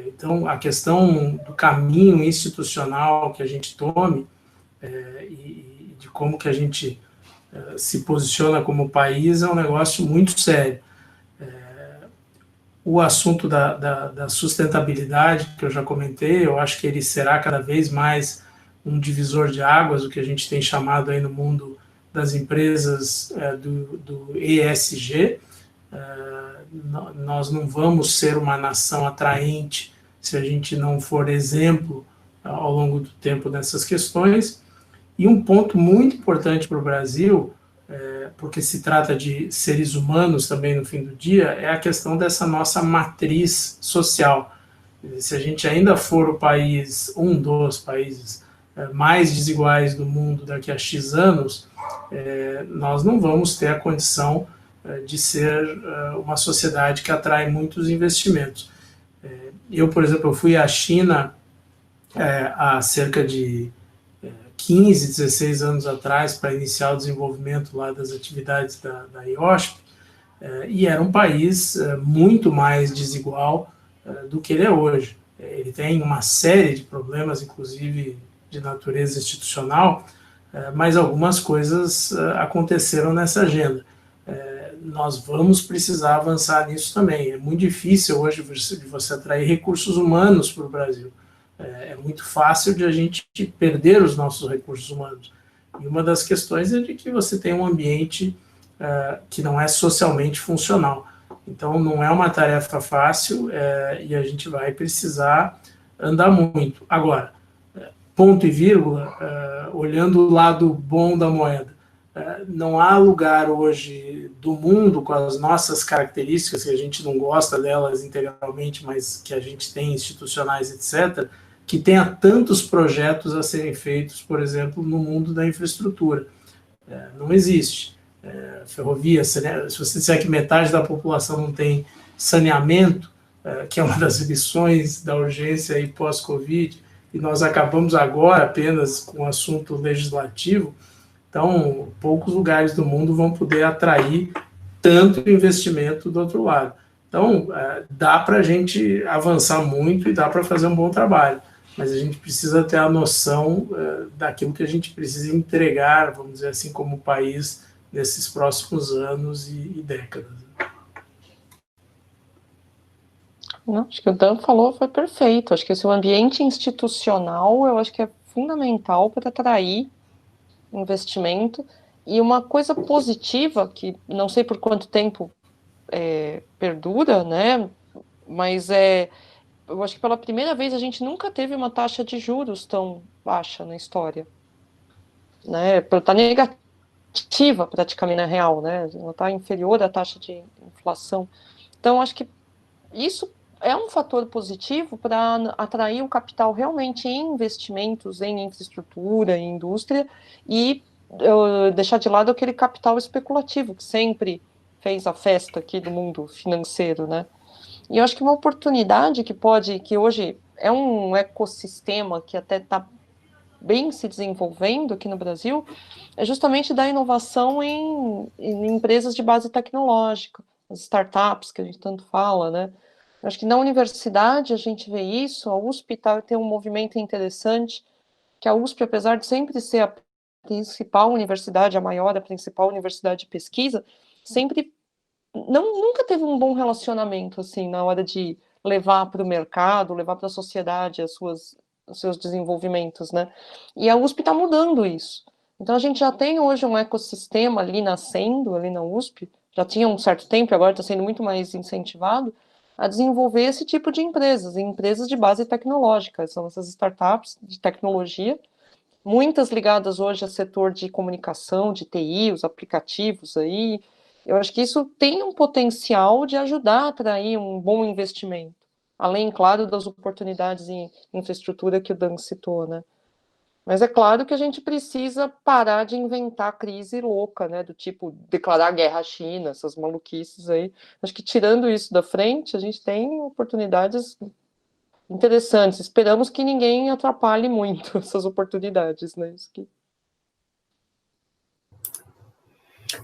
Speaker 2: Então, a questão do caminho institucional que a gente tome e de como que a gente se posiciona como país é um negócio muito sério. O assunto da sustentabilidade, que eu já comentei, eu acho que ele será cada vez mais um divisor de águas, o que a gente tem chamado aí no mundo das empresas do ESG. Nós não vamos ser uma nação atraente se a gente não for exemplo ao longo do tempo nessas questões. E um ponto muito importante para o Brasil, porque se trata de seres humanos também no fim do dia, é a questão dessa nossa matriz social. Se a gente ainda for o país, um dos países mais desiguais do mundo daqui a X anos, nós não vamos ter a condição de ser uma sociedade que atrai muitos investimentos. Eu, por exemplo, eu fui à China há cerca de 15, 16 anos atrás para iniciar o desenvolvimento lá das atividades da IOSP, e era um país muito mais desigual do que ele é hoje. Ele tem uma série de problemas, inclusive de natureza institucional, mas algumas coisas aconteceram nessa agenda. nós vamos precisar avançar nisso também. É muito difícil hoje você atrair recursos humanos para o Brasil. É muito fácil de a gente perder os nossos recursos humanos. E uma das questões é de que você tem um ambiente que não é socialmente funcional. Então, não é uma tarefa fácil e a gente vai precisar andar muito. Agora, ponto e vírgula, olhando o lado bom da moeda, não há lugar hoje do mundo com as nossas características, que a gente não gosta delas integralmente, mas que a gente tem institucionais, etc., que tenha tantos projetos a serem feitos, por exemplo, no mundo da infraestrutura. Não existe. Ferrovia, se você disser que metade da população não tem saneamento, que é uma das lições da urgência aí pós-Covid, e nós acabamos agora apenas com o assunto legislativo. Então, poucos lugares do mundo vão poder atrair tanto investimento do outro lado. Então, dá para a gente avançar muito e dá para fazer um bom trabalho, mas a gente precisa ter a noção daquilo que a gente precisa entregar, vamos dizer assim, como país, nesses próximos anos e décadas.
Speaker 4: Não, acho que o Dan falou foi perfeito. Acho que esse ambiente institucional, eu acho que é fundamental para atrair investimento. E uma coisa positiva, que não sei por quanto tempo perdura, né? Mas eu acho que pela primeira vez a gente nunca teve uma taxa de juros tão baixa na história. Né? Está negativa praticamente na real, né? Ela está inferior à taxa de inflação. Então, acho que isso é um fator positivo para atrair o capital realmente em investimentos, em infraestrutura, em indústria, e deixar de lado aquele capital especulativo que sempre fez a festa aqui do mundo financeiro, né? E eu acho que uma oportunidade que hoje é um ecossistema que até está bem se desenvolvendo aqui no Brasil, é justamente da inovação em empresas de base tecnológica, as startups que a gente tanto fala, né? Acho que na universidade a gente vê isso, a USP tem um movimento interessante, que a USP, apesar de sempre ser a principal universidade, a maior, a principal universidade de pesquisa, sempre nunca teve um bom relacionamento, assim, na hora de levar para o mercado, levar para a sociedade os seus desenvolvimentos, né? E a USP está mudando isso. Então a gente já tem hoje um ecossistema ali nascendo, ali na USP, já tinha um certo tempo e agora está sendo muito mais incentivado, a desenvolver esse tipo de empresas de base tecnológica, são essas startups de tecnologia, muitas ligadas hoje ao setor de comunicação, de TI, os aplicativos aí. Eu acho que isso tem um potencial de ajudar a atrair um bom investimento, além, claro, das oportunidades em infraestrutura que o Dan citou, né? Mas é claro que a gente precisa parar de inventar crise louca, né? Do tipo, declarar guerra à China, essas maluquices aí. Acho que tirando isso da frente, a gente tem oportunidades interessantes. Esperamos que ninguém atrapalhe muito essas oportunidades, né? Isso que...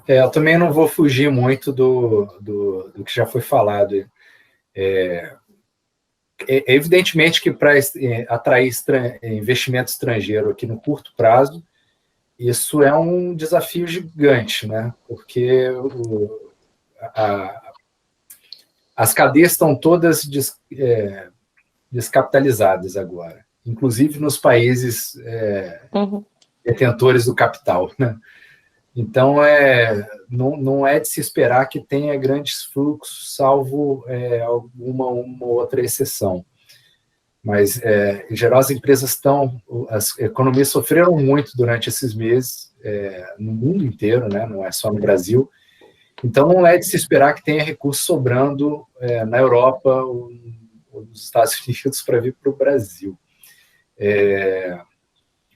Speaker 5: Eu também não vou fugir muito do que já foi falado. Evidentemente que para atrair investimento estrangeiro aqui no curto prazo, isso é um desafio gigante, né? Porque as cadeias estão todas descapitalizadas agora, inclusive nos países detentores do capital, né? Então, não é de se esperar que tenha grandes fluxos, salvo uma outra exceção. Mas, em geral, as economias sofreram muito durante esses meses, no mundo inteiro, né? Não é só no Brasil. Então, não é de se esperar que tenha recursos sobrando na Europa ou nos Estados Unidos para vir para o Brasil.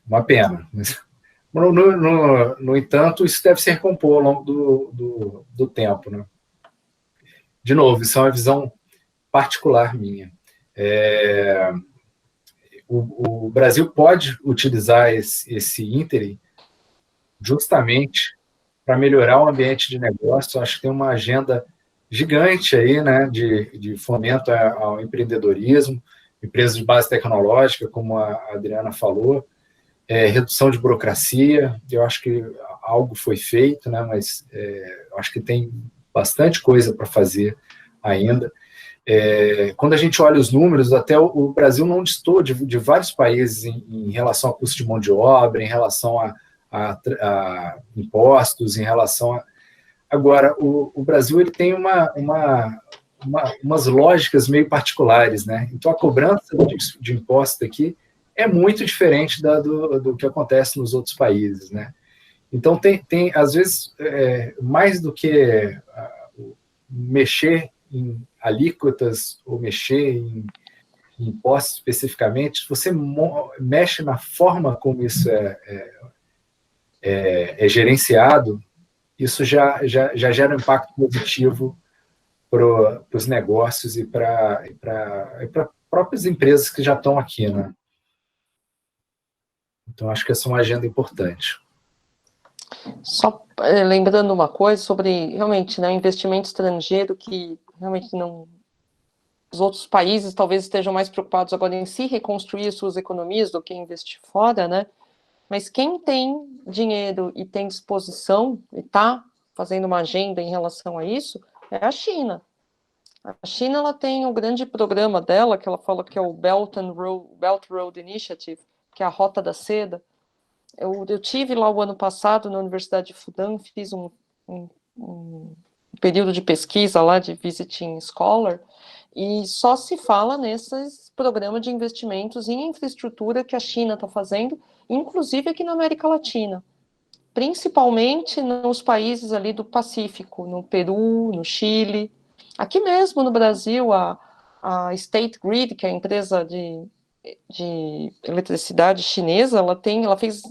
Speaker 5: Uma pena, mas... No entanto, isso deve se recompor ao longo do tempo, né? De novo, isso é uma visão particular minha. O Brasil pode utilizar esse ínterim justamente para melhorar o ambiente de negócio. Acho que tem uma agenda gigante aí, né, de fomento ao empreendedorismo, empresas de base tecnológica, como a Adriana falou, redução de burocracia. Eu acho que algo foi feito, né, mas eu acho que tem bastante coisa para fazer ainda. Quando a gente olha os números, até o Brasil não distou de vários países em relação ao custo de mão de obra, em relação a impostos, em relação a... Agora, o Brasil ele tem umas lógicas meio particulares, né? Então, a cobrança de imposto aqui é muito diferente do que acontece nos outros países, né? Então, tem às vezes, mais do que mexer em alíquotas ou mexer em impostos especificamente, você mexe na forma como isso é gerenciado, isso já gera um impacto positivo para os negócios e para próprias empresas que já estão aqui, né? Então, acho que essa é uma agenda importante.
Speaker 4: Só lembrando uma coisa sobre, realmente, né, investimento estrangeiro que realmente não... Os outros países talvez estejam mais preocupados agora em si reconstruir suas economias do que investir fora, né? Mas quem tem dinheiro e tem disposição e está fazendo uma agenda em relação a isso é a China. A China ela tem um grande programa dela, que ela fala que é o Belt Road Initiative, que é a Rota da Seda. Eu tive lá o ano passado na Universidade de Fudan, fiz um período de pesquisa lá, de visiting scholar, e só se fala nesses programas de investimentos em infraestrutura que a China está fazendo, inclusive aqui na América Latina, principalmente nos países ali do Pacífico, no Peru, no Chile, aqui mesmo no Brasil, a State Grid, que é a empresa de eletricidade chinesa, ela fez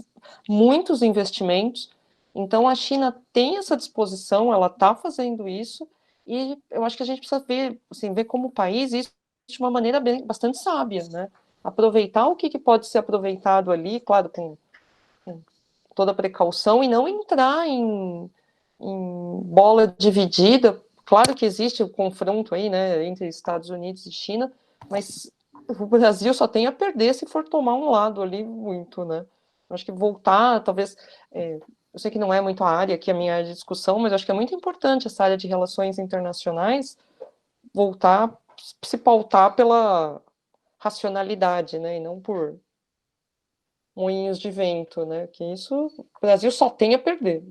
Speaker 4: muitos investimentos, então a China tem essa disposição, ela está fazendo isso, e eu acho que a gente precisa ver, assim, ver como país isso de uma maneira bastante sábia, né? Aproveitar o que pode ser aproveitado ali, claro, com toda a precaução, e não entrar em bola dividida. Claro que existe o confronto aí, né, entre Estados Unidos e China, mas o Brasil só tem a perder se for tomar um lado ali muito, né? Acho que voltar, talvez, eu sei que não é muito a área aqui, a minha área de discussão, mas acho que é muito importante essa área de relações internacionais voltar, se pautar pela racionalidade, né, e não por moinhos de vento, né, que isso o Brasil só tem a perder.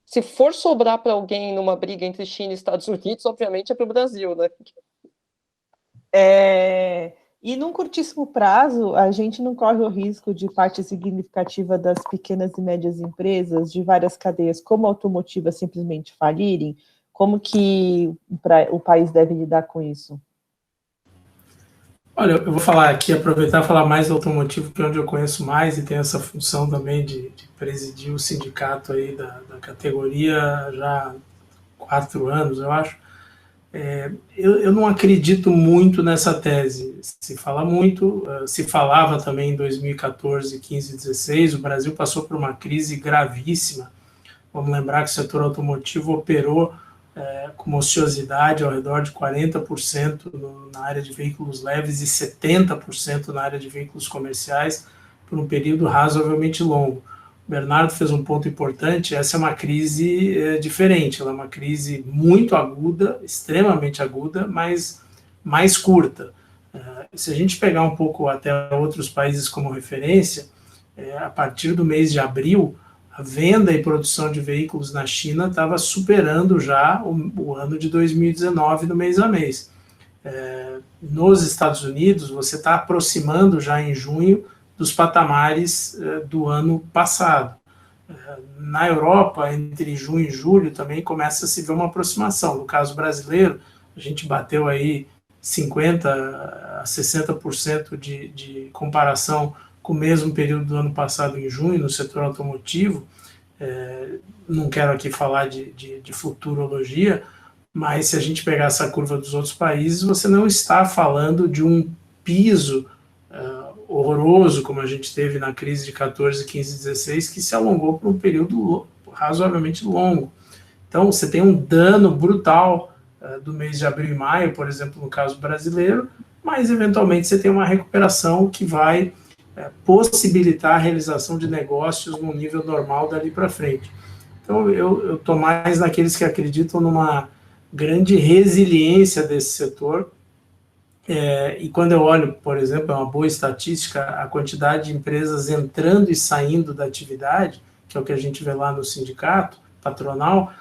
Speaker 4: Se for sobrar para alguém numa briga entre China e Estados Unidos, obviamente é para o Brasil, né?
Speaker 3: E num curtíssimo prazo, a gente não corre o risco de parte significativa das pequenas e médias empresas de várias cadeias, como a automotiva, simplesmente falirem? Como que o país deve lidar com isso?
Speaker 2: Olha, eu vou falar aqui, aproveitar e falar mais do automotivo, que é onde eu conheço mais e tenho essa função também de presidir o sindicato aí da categoria já há 4 anos, eu acho. Eu não acredito muito nessa tese. Se fala muito, se falava também em 2014, 15, 16, o Brasil passou por uma crise gravíssima. Vamos lembrar que o setor automotivo operou com uma ociosidade ao redor de 40% na área de veículos leves e 70% na área de veículos comerciais por um período razoavelmente longo. O Bernardo fez um ponto importante, essa é uma crise diferente, ela é uma crise muito aguda, extremamente aguda, mas mais curta. Se a gente pegar um pouco até outros países como referência, a partir do mês de abril, a venda e produção de veículos na China estava superando já o ano de 2019 no mês a mês. Nos Estados Unidos, você está aproximando já em junho dos patamares do ano passado. Na Europa, entre junho e julho, também começa a se ver uma aproximação. No caso brasileiro, a gente bateu aí 50% a 60% de comparação com o mesmo período do ano passado em junho, no setor automotivo. Não quero aqui falar de futurologia, mas se a gente pegar essa curva dos outros países, você não está falando de um piso horroroso, como a gente teve na crise de 14, 15, 16, que se alongou por um período razoavelmente longo. Então, você tem um dano brutal do mês de abril e maio, por exemplo, no caso brasileiro, mas, eventualmente, você tem uma recuperação que vai possibilitar a realização de negócios num nível normal dali para frente. Então, eu estou mais naqueles que acreditam numa grande resiliência desse setor. E quando eu olho, por exemplo, é uma boa estatística, a quantidade de empresas entrando e saindo da atividade, que é o que a gente vê lá no sindicato patronal,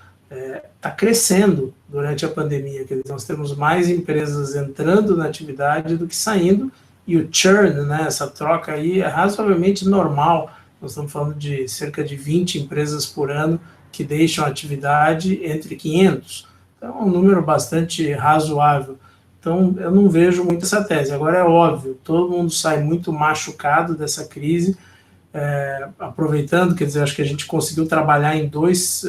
Speaker 2: está crescendo durante a pandemia. Quer dizer, nós temos mais empresas entrando na atividade do que saindo, e o churn, né, essa troca aí, é razoavelmente normal. Nós estamos falando de cerca de 20 empresas por ano que deixam a atividade, entre 500. Então, é um número bastante razoável. Então, eu não vejo muito essa tese. Agora, é óbvio, todo mundo sai muito machucado dessa crise, aproveitando, quer dizer, acho que a gente conseguiu trabalhar em dois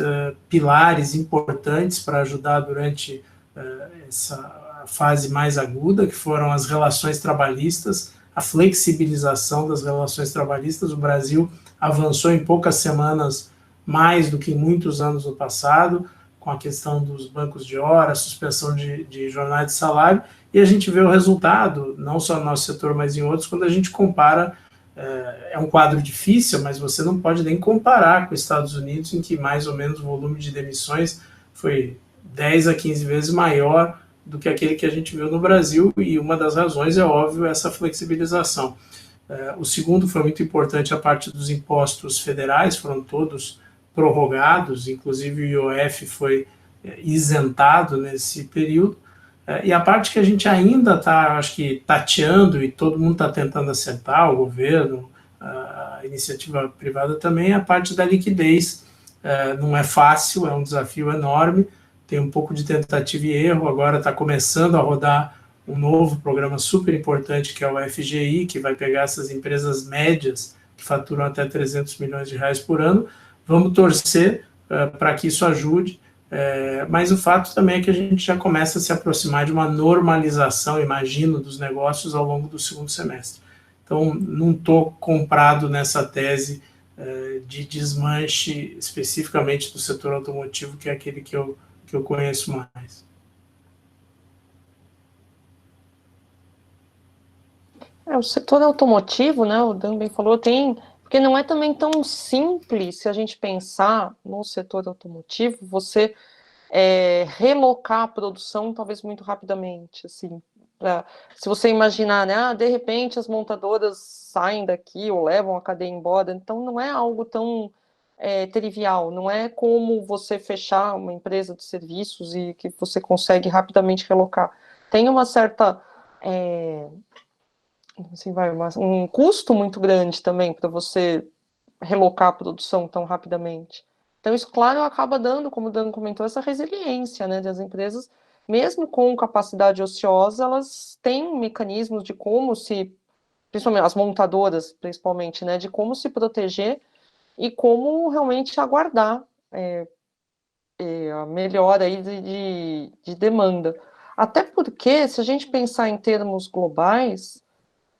Speaker 2: pilares importantes para ajudar durante essa fase mais aguda, que foram as relações trabalhistas, a flexibilização das relações trabalhistas. O Brasil avançou em poucas semanas mais do que em muitos anos no passado, com a questão dos bancos de hora, suspensão de jornada de salário, e a gente vê o resultado, não só no nosso setor, mas em outros, quando a gente compara. É um quadro difícil, mas você não pode nem comparar com os Estados Unidos, em que mais ou menos o volume de demissões foi 10 a 15 vezes maior do que aquele que a gente viu no Brasil, e uma das razões é, óbvio, essa flexibilização. O segundo foi muito importante, a parte dos impostos federais, foram todos prorrogados, inclusive o IOF foi isentado nesse período. E a parte que a gente ainda está, acho que, tateando, e todo mundo está tentando acertar, o governo, a iniciativa privada também, é a parte da liquidez. Não é fácil, é um desafio enorme, tem um pouco de tentativa e erro. Agora está começando a rodar um novo programa super importante, que é o FGI, que vai pegar essas empresas médias, que faturam até 300 milhões de reais por ano. Vamos torcer para que isso ajude. Mas o fato também é que a gente já começa a se aproximar de uma normalização, imagino, dos negócios ao longo do segundo semestre. Então, não estou comprado nessa tese de desmanche especificamente do setor automotivo, que é aquele que eu conheço mais.
Speaker 4: O setor automotivo, né, o Dan bem falou, porque não é também tão simples, se a gente pensar no setor automotivo, você relocar a produção talvez muito rapidamente, assim, se você imaginar, né, de repente as montadoras saem daqui ou levam a cadeia embora, então não é algo tão trivial, não é como você fechar uma empresa de serviços e que você consegue rapidamente relocar. Tem uma certa assim, um custo muito grande também para você relocar a produção tão rapidamente. Então, isso, claro, acaba dando, como o Dan comentou, essa resiliência, né, das empresas, mesmo com capacidade ociosa, elas têm mecanismos de como principalmente as montadoras, principalmente, né, de como se proteger e como realmente aguardar a melhora aí de demanda. Até porque, se a gente pensar em termos globais,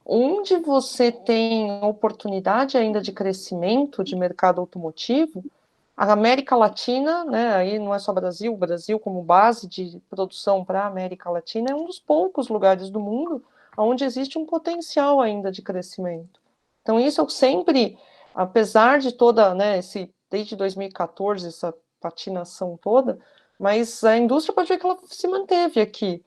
Speaker 4: onde você tem oportunidade ainda de crescimento de mercado automotivo, a América Latina, né, aí não é só Brasil, o Brasil como base de produção para a América Latina é um dos poucos lugares do mundo onde existe um potencial ainda de crescimento. Então isso eu sempre, apesar de toda, né, desde 2014, essa patinação toda, mas a indústria pode ver que ela se manteve aqui.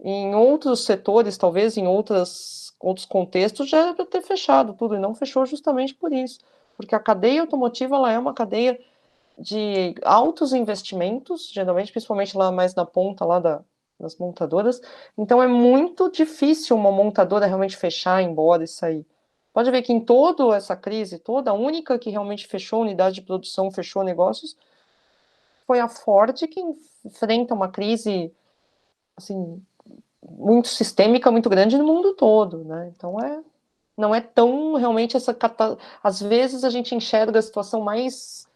Speaker 4: Em outros setores, talvez em outros contextos, já deve ter fechado tudo, e não fechou justamente por isso. Porque a cadeia automotiva ela é uma cadeia de altos investimentos, geralmente, principalmente lá mais na ponta lá das montadoras. Então, é muito difícil uma montadora realmente fechar, ir embora e sair. Pode ver que em toda essa crise, a única que realmente fechou unidade de produção, fechou negócios, foi a Ford, que enfrenta uma crise, assim, muito sistêmica, muito grande no mundo todo, né? Então, não é tão realmente às vezes a gente enxerga a situação mais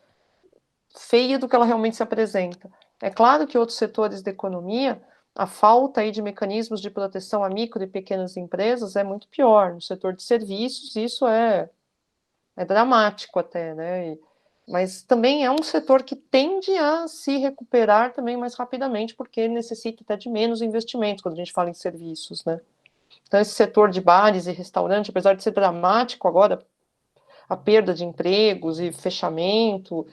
Speaker 4: feia do que ela realmente se apresenta. É claro que outros setores da economia, a falta aí de mecanismos de proteção a micro e pequenas empresas é muito pior. No setor de serviços, isso é dramático até, né? Mas também é um setor que tende a se recuperar também mais rapidamente, porque necessita até de menos investimentos quando a gente fala em serviços, né? Então, esse setor de bares e restaurantes, apesar de ser dramático agora, a perda de empregos e fechamento,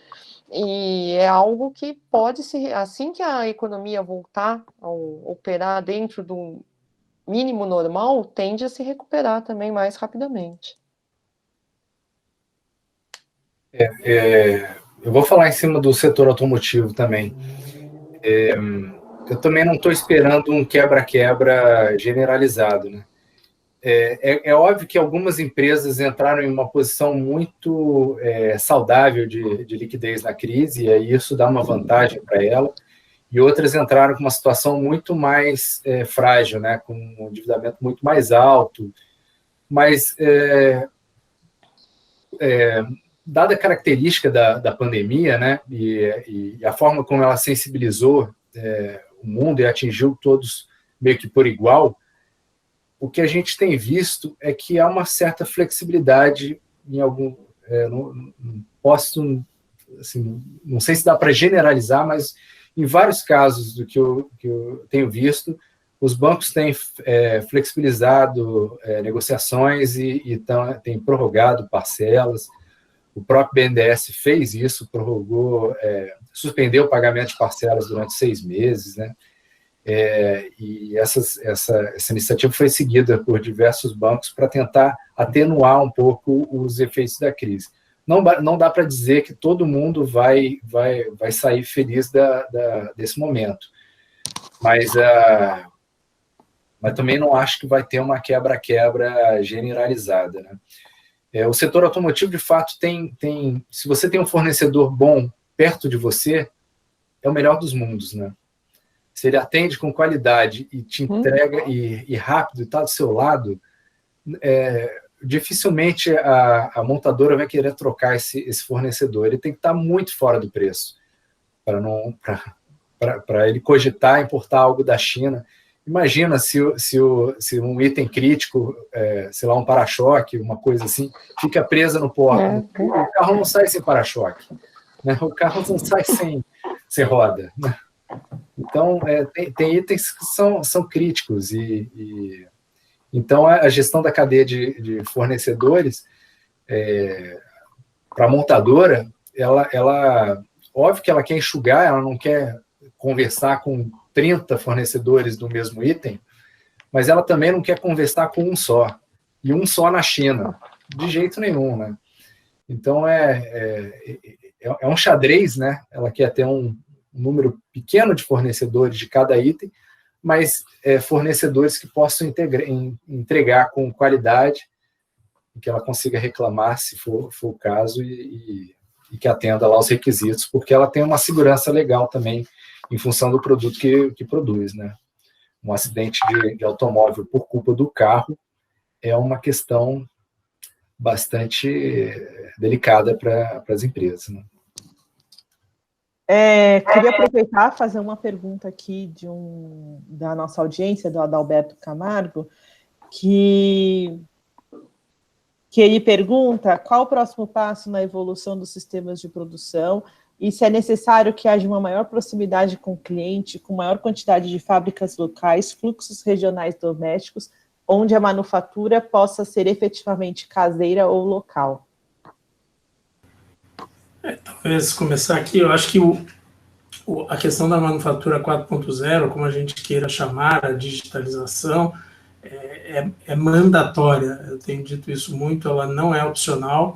Speaker 4: e é algo que pode se, assim que a economia voltar a operar dentro do mínimo normal, tende a se recuperar também mais rapidamente.
Speaker 5: Eu vou falar em cima do setor automotivo também. Eu também não estou esperando um quebra-quebra generalizado, né? É óbvio que algumas empresas entraram em uma posição muito saudável de liquidez na crise, e aí isso dá uma vantagem para ela, e outras entraram com uma situação muito mais frágil, né, com um endividamento muito mais alto, mas dada a característica da pandemia, né, e a forma como ela sensibilizou o mundo e atingiu todos meio que por igual, o que a gente tem visto é que há uma certa flexibilidade em algum... não posso... Assim, não sei se dá para generalizar, mas em vários casos do que eu tenho visto, os bancos têm flexibilizado negociações e têm prorrogado parcelas. O próprio BNDES fez isso, prorrogou, suspendeu o pagamento de parcelas durante 6 meses, né? E essa iniciativa foi seguida por diversos bancos para tentar atenuar um pouco os efeitos da crise. Não dá para dizer que todo mundo vai sair feliz desse momento, mas também não acho que vai ter uma quebra-quebra generalizada, né? O setor automotivo, de fato, se você tem um fornecedor bom perto de você, é o melhor dos mundos, né? Se ele atende com qualidade e te entrega e rápido e está do seu lado, dificilmente a montadora vai querer trocar esse fornecedor. Ele tem que estar muito fora do preço para ele cogitar importar algo da China. Imagina se um item crítico, sei lá, um para-choque, uma coisa assim, fica presa no porto. O carro não sai sem para-choque, né? O carro não sai sem roda, né? Então, tem itens que são críticos, então a gestão da cadeia de fornecedores, para a montadora, ela óbvio que ela quer enxugar, ela não quer conversar com 30 fornecedores do mesmo item, mas ela também não quer conversar com um só, e um só na China, de jeito nenhum, né? Então, é um xadrez, né? Ela quer ter um número pequeno de fornecedores de cada item, mas fornecedores que possam entregar com qualidade, que ela consiga reclamar, se for o caso, e que atenda lá os requisitos, porque ela tem uma segurança legal também, em função do produto que produz, né? Um acidente de automóvel por culpa do carro é uma questão bastante delicada para as empresas, né?
Speaker 3: Queria aproveitar e fazer uma pergunta aqui da nossa audiência, do Adalberto Camargo, que ele pergunta qual o próximo passo na evolução dos sistemas de produção e se é necessário que haja uma maior proximidade com o cliente, com maior quantidade de fábricas locais, fluxos regionais domésticos, onde a manufatura possa ser efetivamente caseira ou local.
Speaker 2: Talvez começar aqui, eu acho que a questão da manufatura 4.0, como a gente queira chamar, a digitalização, é mandatória. Eu tenho dito isso muito, ela não é opcional.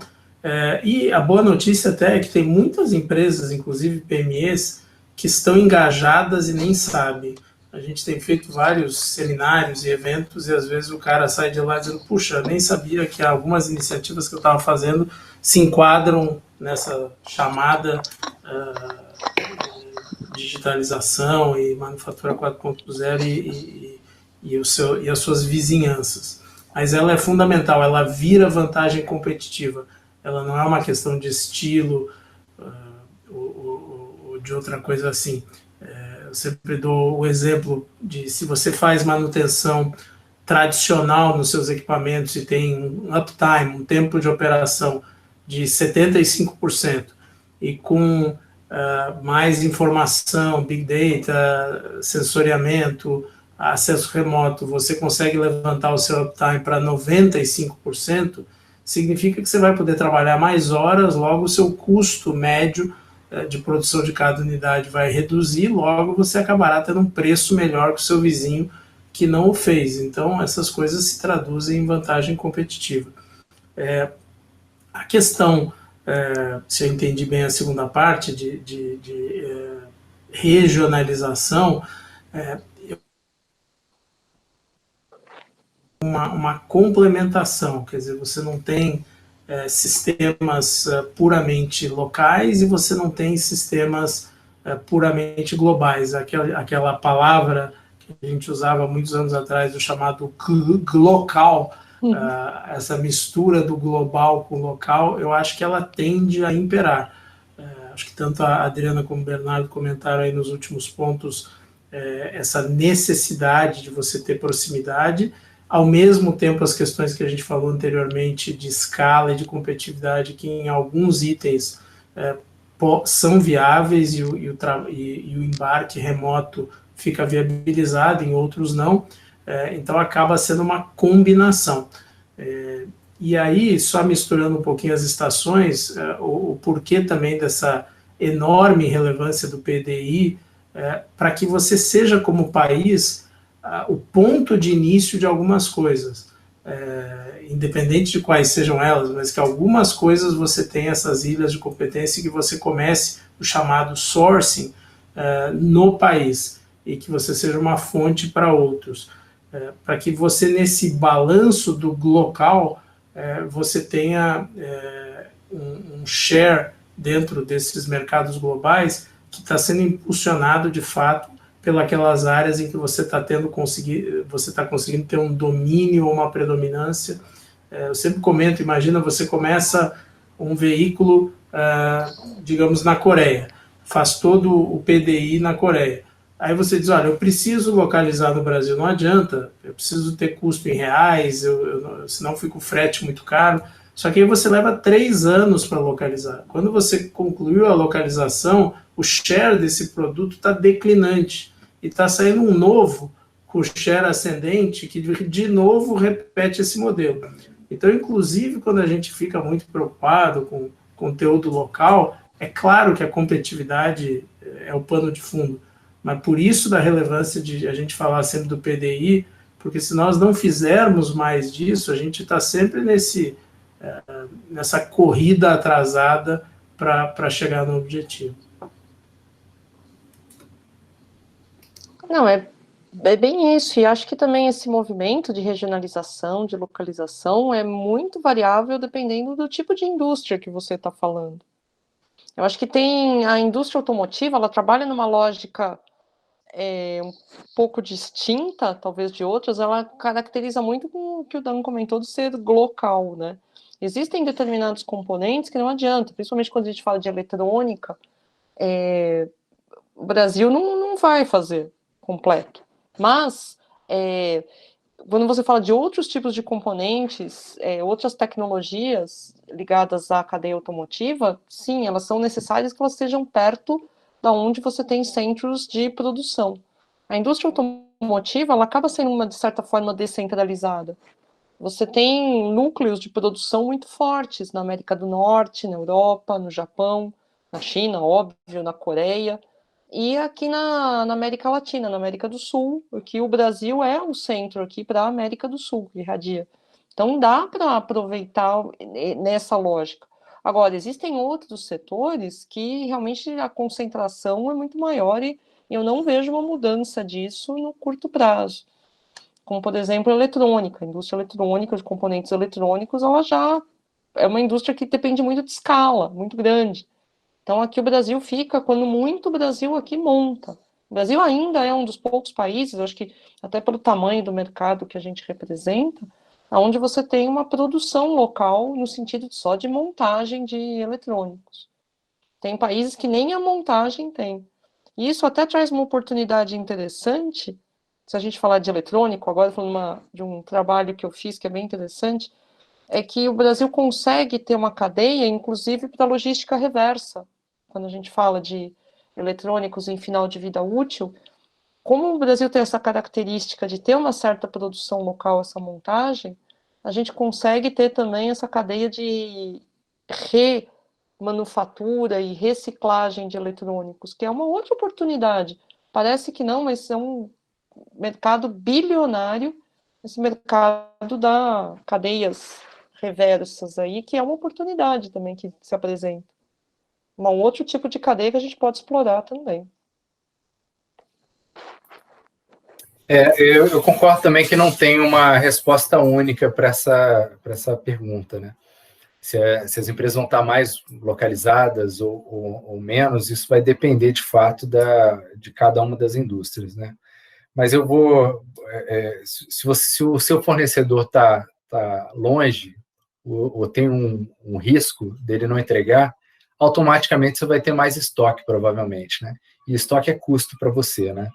Speaker 2: E a boa notícia até é que tem muitas empresas, inclusive PMEs, que estão engajadas e nem sabem. A gente tem feito vários seminários e eventos e às vezes o cara sai de lá dizendo, puxa, eu nem sabia que algumas iniciativas que eu estava fazendo se enquadram nessa chamada digitalização e manufatura 4.0 e as suas vizinhanças. Mas ela é fundamental, ela vira vantagem competitiva. Ela não é uma questão de estilo ou de outra coisa assim. Eu sempre dou o exemplo de se você faz manutenção tradicional nos seus equipamentos e tem um uptime, um tempo de operação de 75%, e com mais informação, big data, sensoriamento, acesso remoto, você consegue levantar o seu uptime para 95%, significa que você vai poder trabalhar mais horas, logo o seu custo médio de produção de cada unidade vai reduzir, logo você acabará tendo um preço melhor que o seu vizinho que não o fez. Então, essas coisas se traduzem em vantagem competitiva. A questão, se eu entendi bem a segunda parte, de regionalização, uma complementação, quer dizer, você não tem sistemas puramente locais e você não tem sistemas puramente globais. Aquela palavra que a gente usava muitos anos atrás, do chamado glocal, essa mistura do global com o local, eu acho que ela tende a imperar. Acho que tanto a Adriana como o Bernardo comentaram aí nos últimos pontos essa necessidade de você ter proximidade, ao mesmo tempo as questões que a gente falou anteriormente de escala e de competitividade, que em alguns itens são viáveis e o embarque remoto fica viabilizado, em outros não, então acaba sendo uma combinação. E aí, só misturando um pouquinho as estações, o porquê também dessa enorme relevância do PDI, para que você seja, como país, o ponto de início de algumas coisas, independente de quais sejam elas, mas que algumas coisas você tem essas ilhas de competência e que você comece o chamado sourcing no país e que você seja uma fonte para outros, para que você, nesse balanço do local, você tenha um share dentro desses mercados globais que está sendo impulsionado, de fato, pelas áreas em que você está conseguindo ter um domínio ou uma predominância. Eu sempre comento, imagina, você começa um veículo, digamos, na Coreia, faz todo o PDI na Coreia. Aí você diz, olha, eu preciso localizar no Brasil, não adianta, eu preciso ter custo em reais, senão fica o frete muito caro. Só que aí você leva 3 anos para localizar. Quando você concluiu a localização, o share desse produto está declinante. E está saindo um novo, com share ascendente, que de novo repete esse modelo. Então, inclusive, quando a gente fica muito preocupado com conteúdo local, é claro que a competitividade é o pano de fundo, mas por isso da relevância de a gente falar sempre do PDI, porque se nós não fizermos mais disso, a gente está sempre nessa corrida atrasada para chegar no objetivo.
Speaker 4: Não, é bem isso, e acho que também esse movimento de regionalização, de localização, é muito variável dependendo do tipo de indústria que você está falando. Eu acho que tem a indústria automotiva, ela trabalha numa lógica um pouco distinta, talvez, de outras, ela caracteriza muito com o que o Dan comentou de ser local, né? Existem determinados componentes que não adianta, principalmente quando a gente fala de eletrônica, o Brasil não vai fazer completo. Mas, quando você fala de outros tipos de componentes, outras tecnologias ligadas à cadeia automotiva, sim, elas são necessárias que elas estejam perto da onde você tem centros de produção. A indústria automotiva, ela acaba sendo, de certa forma, descentralizada. Você tem núcleos de produção muito fortes na América do Norte, na Europa, no Japão, na China, óbvio, na Coreia, e aqui na América Latina, na América do Sul, porque o Brasil é o centro aqui para a América do Sul, que irradia. Então, dá para aproveitar nessa lógica. Agora, existem outros setores que realmente a concentração é muito maior e eu não vejo uma mudança disso no curto prazo. Como, por exemplo, a eletrônica. A indústria eletrônica, de componentes eletrônicos, ela já é uma indústria que depende muito de escala, muito grande. Então, aqui o Brasil fica, quando muito o Brasil aqui monta. O Brasil ainda é um dos poucos países, acho que até pelo tamanho do mercado que a gente representa, onde você tem uma produção local no sentido só de montagem de eletrônicos. Tem países que nem a montagem tem. E isso até traz uma oportunidade interessante, se a gente falar de eletrônico, agora falando de um trabalho que eu fiz que é bem interessante, é que o Brasil consegue ter uma cadeia, inclusive para logística reversa. Quando a gente fala de eletrônicos em final de vida útil, como o Brasil tem essa característica de ter uma certa produção local, essa montagem, a gente consegue ter também essa cadeia de remanufatura e reciclagem de eletrônicos, que é uma outra oportunidade. Parece que não, mas é um mercado bilionário, esse mercado da cadeias reversas aí, que é uma oportunidade também que se apresenta. Um outro tipo de cadeia que a gente pode explorar também.
Speaker 5: Eu concordo também que não tem uma resposta única para essa pergunta, né? Se as empresas vão estar mais localizadas ou menos, isso vai depender, de fato, de cada uma das indústrias, né? Mas eu vou... se o seu fornecedor está longe, ou tem um risco dele não entregar, automaticamente você vai ter mais estoque, provavelmente, né? E estoque é custo para você, né?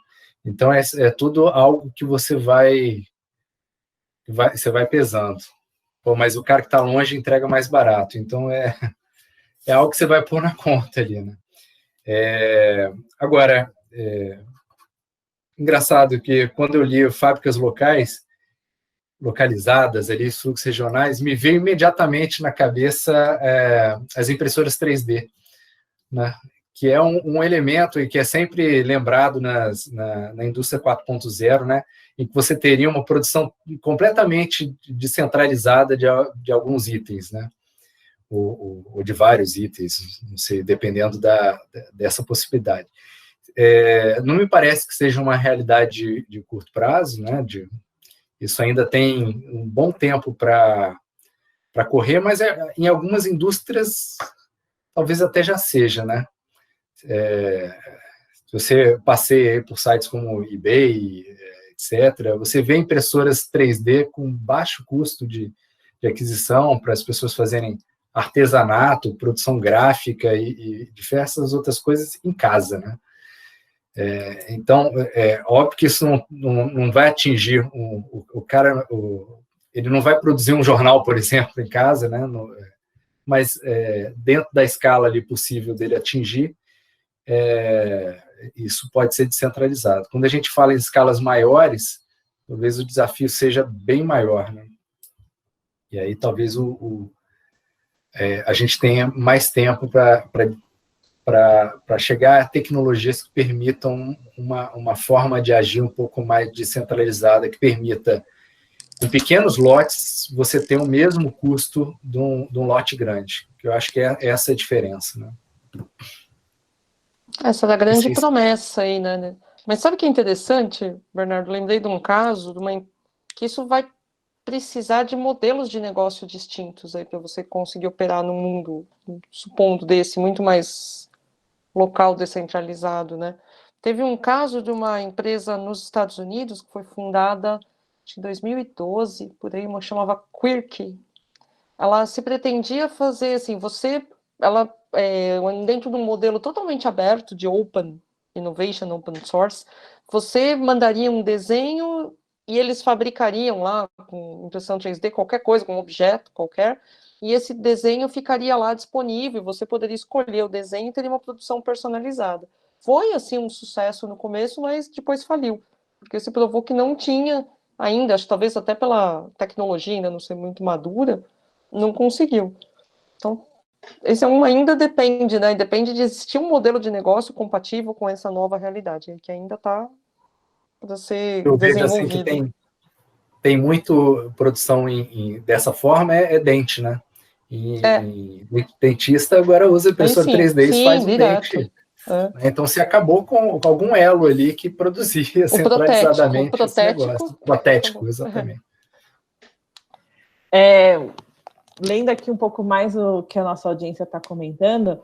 Speaker 5: Então, é tudo algo que você vai pesando. Pô, mas o cara que está longe entrega mais barato. Então, é algo que você vai pôr na conta ali, né? Agora, engraçado que quando eu li fábricas localizadas, ali, fluxos regionais, me veio imediatamente na cabeça as impressoras 3D, né? Que é um elemento e que é sempre lembrado na indústria 4.0, né? Em que você teria uma produção completamente descentralizada de alguns itens, né? Ou de vários itens, não sei, dependendo dessa possibilidade. Não me parece que seja uma realidade de curto prazo, né? Isso ainda tem um bom tempo para correr, mas em algumas indústrias talvez até já seja, né? Se você passeia por sites como eBay, etc., você vê impressoras 3D com baixo custo de aquisição para as pessoas fazerem artesanato, produção gráfica e diversas outras coisas em casa, né? Então, óbvio que isso não vai atingir o cara, ele não vai produzir um jornal, por exemplo, em casa, né? Mas dentro da escala ali possível dele atingir, isso pode ser descentralizado. Quando a gente fala em escalas maiores, talvez o desafio seja bem maior, né? E aí talvez a gente tenha mais tempo para chegar a tecnologias que permitam uma forma de agir um pouco mais descentralizada, que permita, em pequenos lotes, você ter o mesmo custo de um lote grande, que eu acho que essa é a diferença, né?
Speaker 4: Essa é a grande promessa aí, né? Mas sabe o que é interessante, Bernardo? Lembrei de um caso, que isso vai precisar de modelos de negócio distintos aí para você conseguir operar num mundo, supondo desse, muito mais local, descentralizado, né? Teve um caso de uma empresa nos Estados Unidos que foi fundada em 2012, por aí, chamava Quirky. Ela se pretendia fazer assim, ela dentro de um modelo totalmente aberto de open innovation, open source, você mandaria um desenho e eles fabricariam lá com impressão 3D qualquer coisa, com um objeto qualquer, e esse desenho ficaria lá disponível, você poderia escolher o desenho e teria uma produção personalizada. Foi, assim, um sucesso no começo, mas depois faliu, porque se provou que não tinha ainda, acho que talvez até pela tecnologia ainda não ser muito madura, não conseguiu. Então, esse ainda depende, né? Depende de existir um modelo de negócio compatível com essa nova realidade, que ainda está para ser desenvolvido.
Speaker 5: Eu vejo assim que tem muito produção dessa forma, dente, né? E dentista agora usa impressora 3D e faz o dente. Então, se acabou com algum elo ali que produzia centralizadamente esse negócio. Protético, exatamente.
Speaker 3: Lendo aqui um pouco mais o que a nossa audiência está comentando,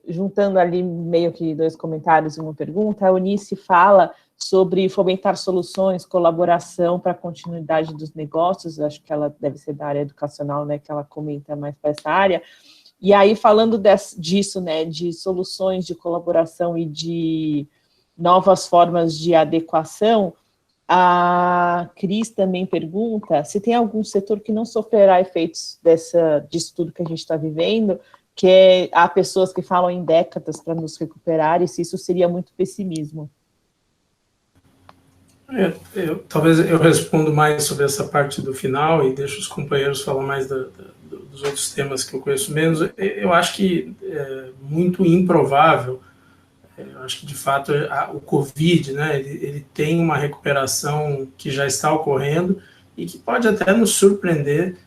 Speaker 3: juntando ali meio que 2 comentários e uma pergunta, a Eunice fala sobre fomentar soluções, colaboração para a continuidade dos negócios. Acho que ela deve ser da área educacional, né, que ela comenta mais para essa área. E aí, falando disso, né, de soluções de colaboração e de novas formas de adequação, a Cris também pergunta se tem algum setor que não sofrerá efeitos disso tudo que a gente está vivendo, que há pessoas que falam em décadas para nos recuperar, e se isso seria muito pessimismo.
Speaker 2: Talvez eu respondo mais sobre essa parte do final e deixo os companheiros falar mais dos outros temas que eu conheço menos. Eu acho que é muito improvável. Eu acho que, de fato, o Covid, né, ele tem uma recuperação que já está ocorrendo e que pode até nos surpreender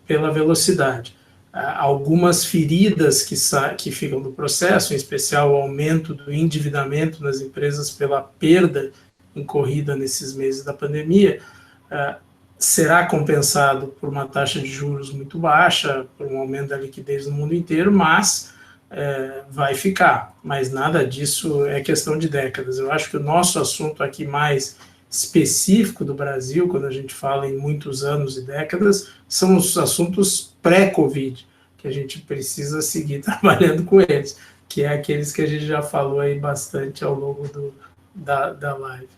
Speaker 2: pela velocidade. Algumas feridas que ficam do processo, em especial o aumento do endividamento nas empresas pela perda incorrida nesses meses da pandemia, será compensado por uma taxa de juros muito baixa, por um aumento da liquidez no mundo inteiro, mas vai ficar. Mas nada disso é questão de décadas. Eu acho que o nosso assunto aqui mais específico do Brasil, quando a gente fala em muitos anos e décadas, são os assuntos pré-Covid, que a gente precisa seguir trabalhando com eles, que é aqueles que a gente já falou aí bastante ao longo da live.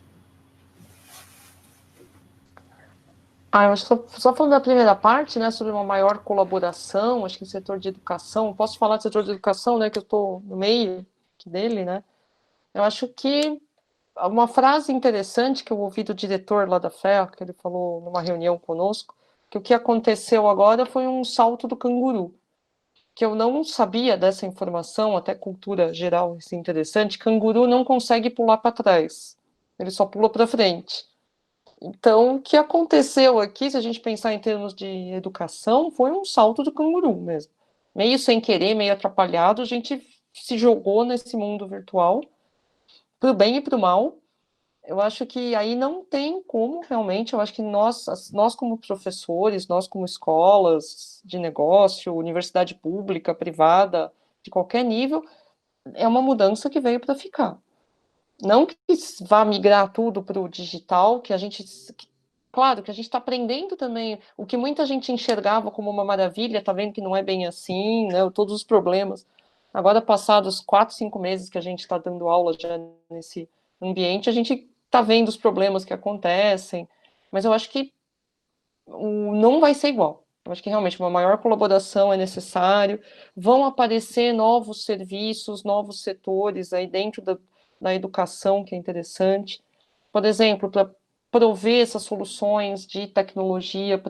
Speaker 4: Eu acho que só falando da primeira parte, né, sobre uma maior colaboração, acho que no setor de educação, posso falar do setor de educação, né, que eu estou no meio dele, né, eu acho que uma frase interessante que eu ouvi do diretor lá da FEA, que ele falou numa reunião conosco, que o que aconteceu agora foi um salto do canguru, que eu não sabia dessa informação, até cultura geral, isso é interessante, canguru não consegue pular para trás, ele só pula para frente. Então, o que aconteceu aqui, se a gente pensar em termos de educação, foi um salto do canguru mesmo. Meio sem querer, meio atrapalhado, a gente se jogou nesse mundo virtual, para o bem e para o mal. Eu acho que aí não tem como, realmente, eu acho que nós como professores, nós como escolas de negócio, universidade pública, privada, de qualquer nível, é uma mudança que veio para ficar. Não que vá migrar tudo para o digital, que a gente... Claro que a gente está aprendendo também, o que muita gente enxergava como uma maravilha, está vendo que não é bem assim, né, todos os problemas. Agora, passados 4, 5 meses que a gente está dando aula já nesse ambiente, a gente está vendo os problemas que acontecem, mas eu acho que não vai ser igual. Eu acho que realmente uma maior colaboração é necessário, vão aparecer novos serviços, novos setores aí dentro da educação, que é interessante. Por exemplo, para prover essas soluções de tecnologia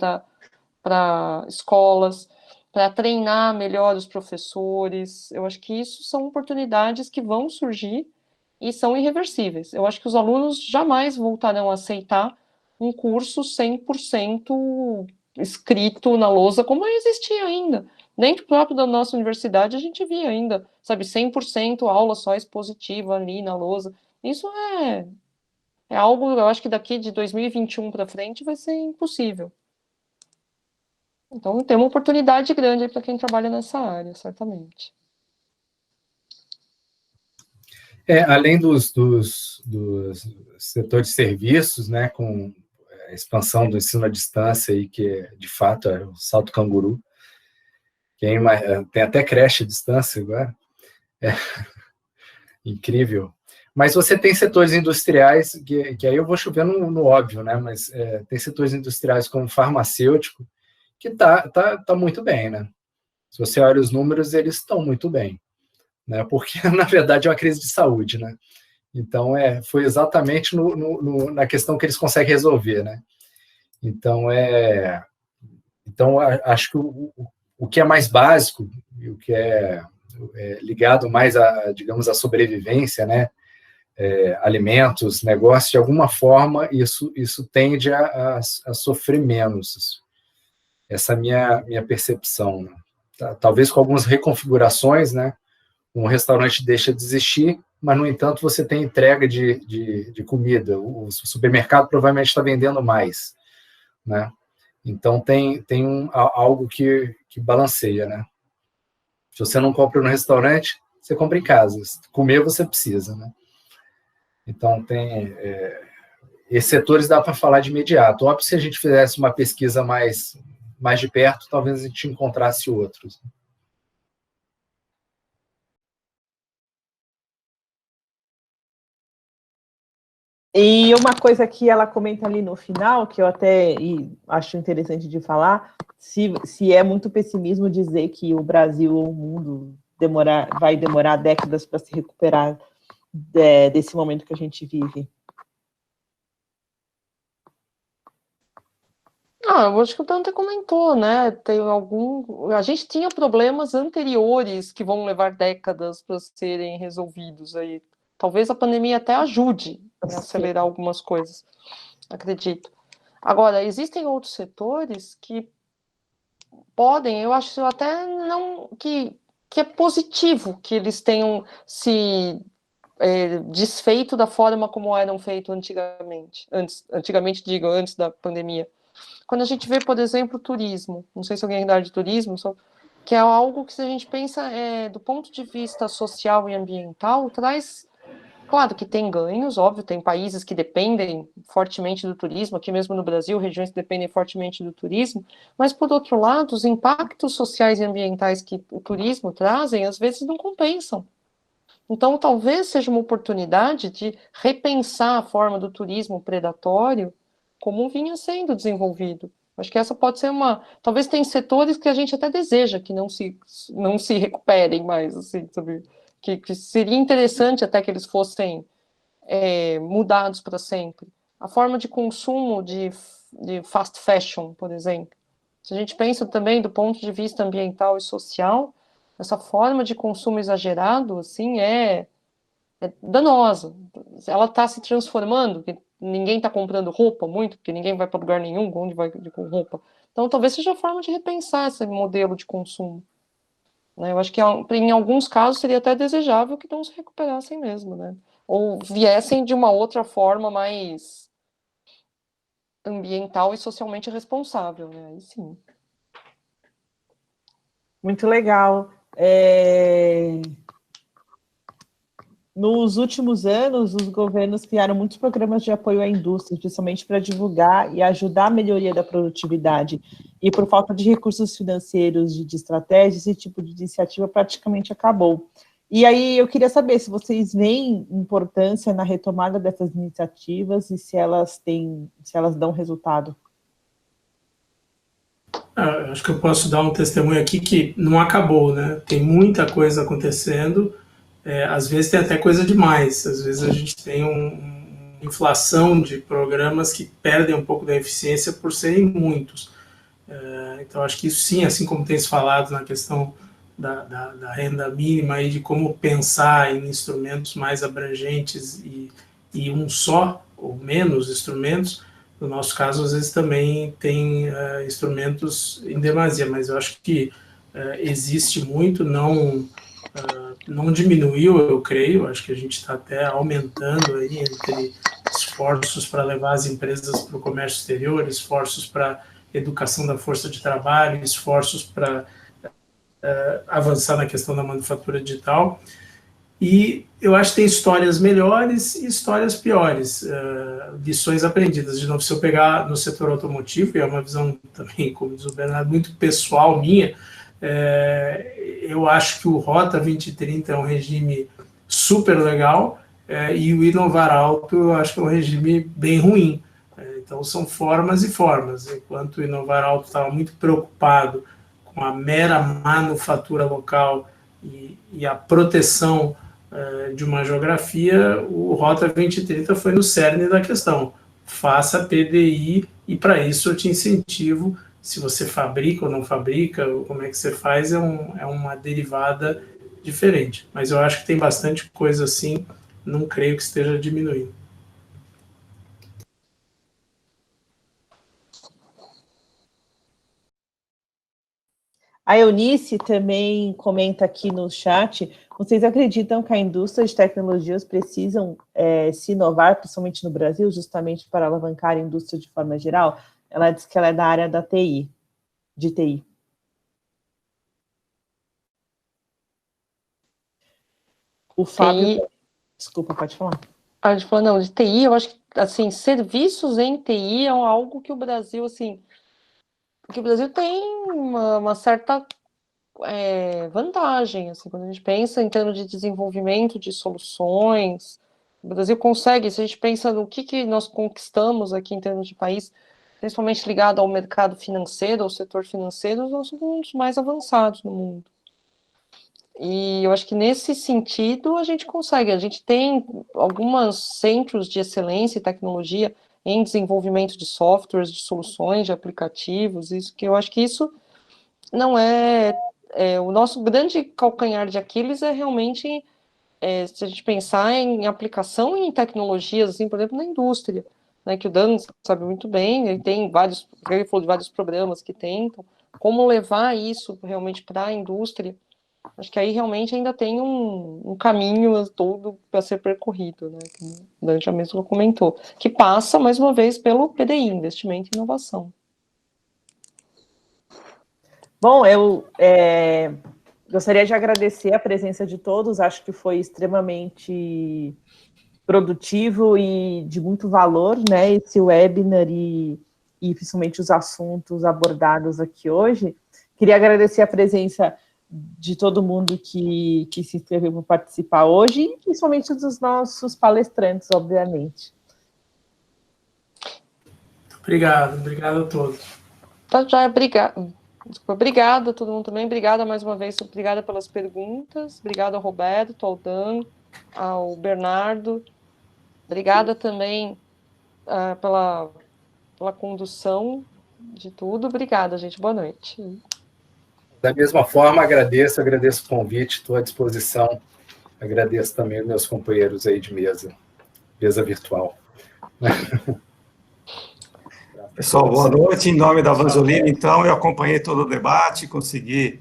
Speaker 4: para escolas, para treinar melhor os professores. Eu acho que isso são oportunidades que vão surgir e são irreversíveis. Eu acho que os alunos jamais voltarão a aceitar um curso 100% escrito na lousa, como existia ainda. Dentro próprio da nossa universidade, a gente via ainda, 100% aula só expositiva ali na lousa. Isso é algo, eu acho que daqui de 2021 para frente vai ser impossível. Então, tem uma oportunidade grande para quem trabalha nessa área, certamente.
Speaker 5: Além dos setores de serviços, né, com a expansão do ensino à distância, aí, que de fato é o salto canguru, tem até creche à distância agora, incrível. Mas você tem setores industriais, que aí eu vou chover no óbvio, né, mas tem setores industriais como farmacêutico, que tá muito bem, né? Se você olha os números, eles estão muito bem, né? Porque, na verdade, é uma crise de saúde, né? Então, foi exatamente na questão que eles conseguem resolver, né? Então, acho que o que é mais básico, e o que é ligado mais digamos, à sobrevivência, né? Alimentos, negócios, de alguma forma, isso tende a sofrer menos. Essa é a minha percepção, né? Talvez com algumas reconfigurações, né? Um restaurante deixa de existir, mas, no entanto, você tem entrega de comida. O supermercado provavelmente está vendendo mais, né? Então, tem algo que balanceia, né? Se você não compra no restaurante, você compra em casa. Comer, você precisa, né? Então, esses setores dá para falar de imediato. Óbvio, se a gente fizesse uma pesquisa mais de perto, talvez a gente encontrasse outros.
Speaker 3: E uma coisa que ela comenta ali no final, que eu até acho interessante de falar, se é muito pessimismo dizer que o Brasil ou o mundo vai demorar décadas para se recuperar desse momento que a gente vive.
Speaker 4: Eu acho que o Dante comentou, né? A gente tinha problemas anteriores que vão levar décadas para serem resolvidos aí. Talvez a pandemia até ajude a acelerar algumas coisas, acredito. Agora, existem outros setores que podem, eu acho até não que é positivo que eles tenham se desfeito da forma como eram feitos antigamente. Antigamente, digo, antes da pandemia. Quando a gente vê, por exemplo, o turismo, não sei se alguém é da área de turismo, que é algo que, se a gente pensa do ponto de vista social e ambiental, traz. Claro que tem ganhos, óbvio, tem países que dependem fortemente do turismo, aqui mesmo no Brasil, regiões que dependem fortemente do turismo, mas, por outro lado, os impactos sociais e ambientais que o turismo trazem, às vezes, não compensam. Então, talvez seja uma oportunidade de repensar a forma do turismo predatório como vinha sendo desenvolvido. Acho que essa pode ser uma... Talvez tem setores que a gente até deseja que não se recuperem mais, assim, sabe? Que seria interessante até que eles fossem mudados para sempre. A forma de consumo de fast fashion, por exemplo. Se a gente pensa também do ponto de vista ambiental e social, essa forma de consumo exagerado, assim, é danosa. Ela está se transformando, porque ninguém está comprando roupa muito, porque ninguém vai para lugar nenhum, onde vai com roupa. Então, talvez seja a forma de repensar esse modelo de consumo. Né? Eu acho que em alguns casos seria até desejável que não se recuperassem mesmo, né? Ou viessem de uma outra forma mais ambiental e socialmente responsável, né? Aí sim.
Speaker 3: Muito legal. Nos últimos anos, os governos criaram muitos programas de apoio à indústria, justamente para divulgar e ajudar a melhoria da produtividade. E por falta de recursos financeiros, de estratégias, esse tipo de iniciativa praticamente acabou. E aí eu queria saber se vocês veem importância na retomada dessas iniciativas e se elas dão resultado.
Speaker 2: Acho que eu posso dar um testemunho aqui que não acabou, né? Tem muita coisa acontecendo. Às vezes tem até coisa demais, às vezes a gente tem uma inflação de programas que perdem um pouco da eficiência por serem muitos. Então, acho que isso sim, assim como tem se falado na questão da renda mínima e de como pensar em instrumentos mais abrangentes e um só ou menos instrumentos, no nosso caso, às vezes também tem instrumentos em demasia, mas eu acho que existe muito, não diminuiu, eu creio, acho que a gente está até aumentando aí entre esforços para levar as empresas para o comércio exterior, esforços para educação da força de trabalho, esforços para avançar na questão da manufatura digital. E eu acho que tem histórias melhores e histórias piores, lições aprendidas. De novo, se eu pegar no setor automotivo, e é uma visão também, como diz o Bernardo, muito pessoal minha, eu acho que o Rota 2030 é um regime super legal, e o Inovar Alto eu acho que é um regime bem ruim. Então são formas e formas. Enquanto o Inovar Alto estava muito preocupado com a mera manufatura local e a proteção de uma geografia, o Rota 2030 foi no cerne da questão. Faça PDI, e para isso eu te incentivo. Se você fabrica ou não fabrica, como é que você faz, é uma derivada diferente. Mas eu acho que tem bastante coisa assim, não creio que esteja diminuindo.
Speaker 3: A Eunice também comenta aqui no chat: vocês acreditam que a indústria de tecnologias precisam se inovar, principalmente no Brasil, justamente para alavancar a indústria de forma geral? Ela diz que ela é da área da TI, de TI. O Fábio...
Speaker 4: TI...
Speaker 3: Desculpa, pode falar.
Speaker 4: A gente falou, não, de TI, eu acho que, assim, serviços em TI é algo que o Brasil, assim, porque o Brasil tem uma certa vantagem, assim, quando a gente pensa em termos de desenvolvimento de soluções, o Brasil consegue, se a gente pensa no que nós conquistamos aqui em termos de país, principalmente ligado ao mercado financeiro, ao setor financeiro, nós somos um dos mais avançados no mundo. E eu acho que nesse sentido a gente consegue. A gente tem alguns centros de excelência e tecnologia em desenvolvimento de softwares, de soluções, de aplicativos, isso que eu acho que isso não o nosso grande calcanhar de Aquiles é realmente, se a gente pensar em aplicação em tecnologias, assim, por exemplo, na indústria, né, que o Dan sabe muito bem, ele falou de vários programas que tentam, como levar isso realmente para a indústria. Acho que aí realmente ainda tem um caminho todo para ser percorrido, né, que o Dan já mesmo comentou, que passa, mais uma vez, pelo PDI, Investimento e Inovação.
Speaker 3: Bom, eu gostaria de agradecer a presença de todos, acho que foi extremamente produtivo e de muito valor, né, esse webinar e principalmente os assuntos abordados aqui hoje. Queria agradecer a presença de todo mundo que se inscreveu para participar hoje, e principalmente dos nossos palestrantes, obviamente.
Speaker 2: Obrigado a todos.
Speaker 4: Tá, já, obrigada a todo mundo também, obrigada mais uma vez, obrigada pelas perguntas, obrigada ao Roberto, ao Dan, ao Bernardo, obrigada também pela condução de tudo, obrigada, gente, boa noite.
Speaker 5: Da mesma forma, agradeço o convite, estou à disposição, agradeço também aos meus companheiros aí de mesa virtual.
Speaker 1: Pessoal, boa noite. Em nome da Vanzolini, então, eu acompanhei todo o debate, consegui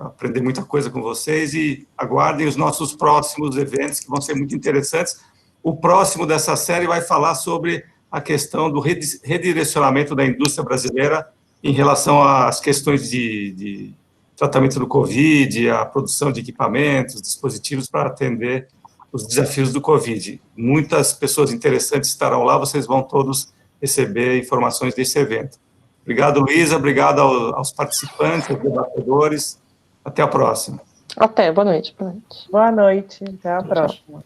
Speaker 1: aprender muita coisa com vocês e aguardem os nossos próximos eventos, que vão ser muito interessantes. O próximo dessa série vai falar sobre a questão do redirecionamento da indústria brasileira em relação às questões de tratamento do Covid, a produção de equipamentos, dispositivos para atender os desafios do Covid. Muitas pessoas interessantes estarão lá, vocês vão todos receber informações desse evento. Obrigado, Luísa, obrigado aos participantes, aos debatedores. Até a próxima.
Speaker 4: Até, boa noite.
Speaker 3: Boa noite, até a próxima.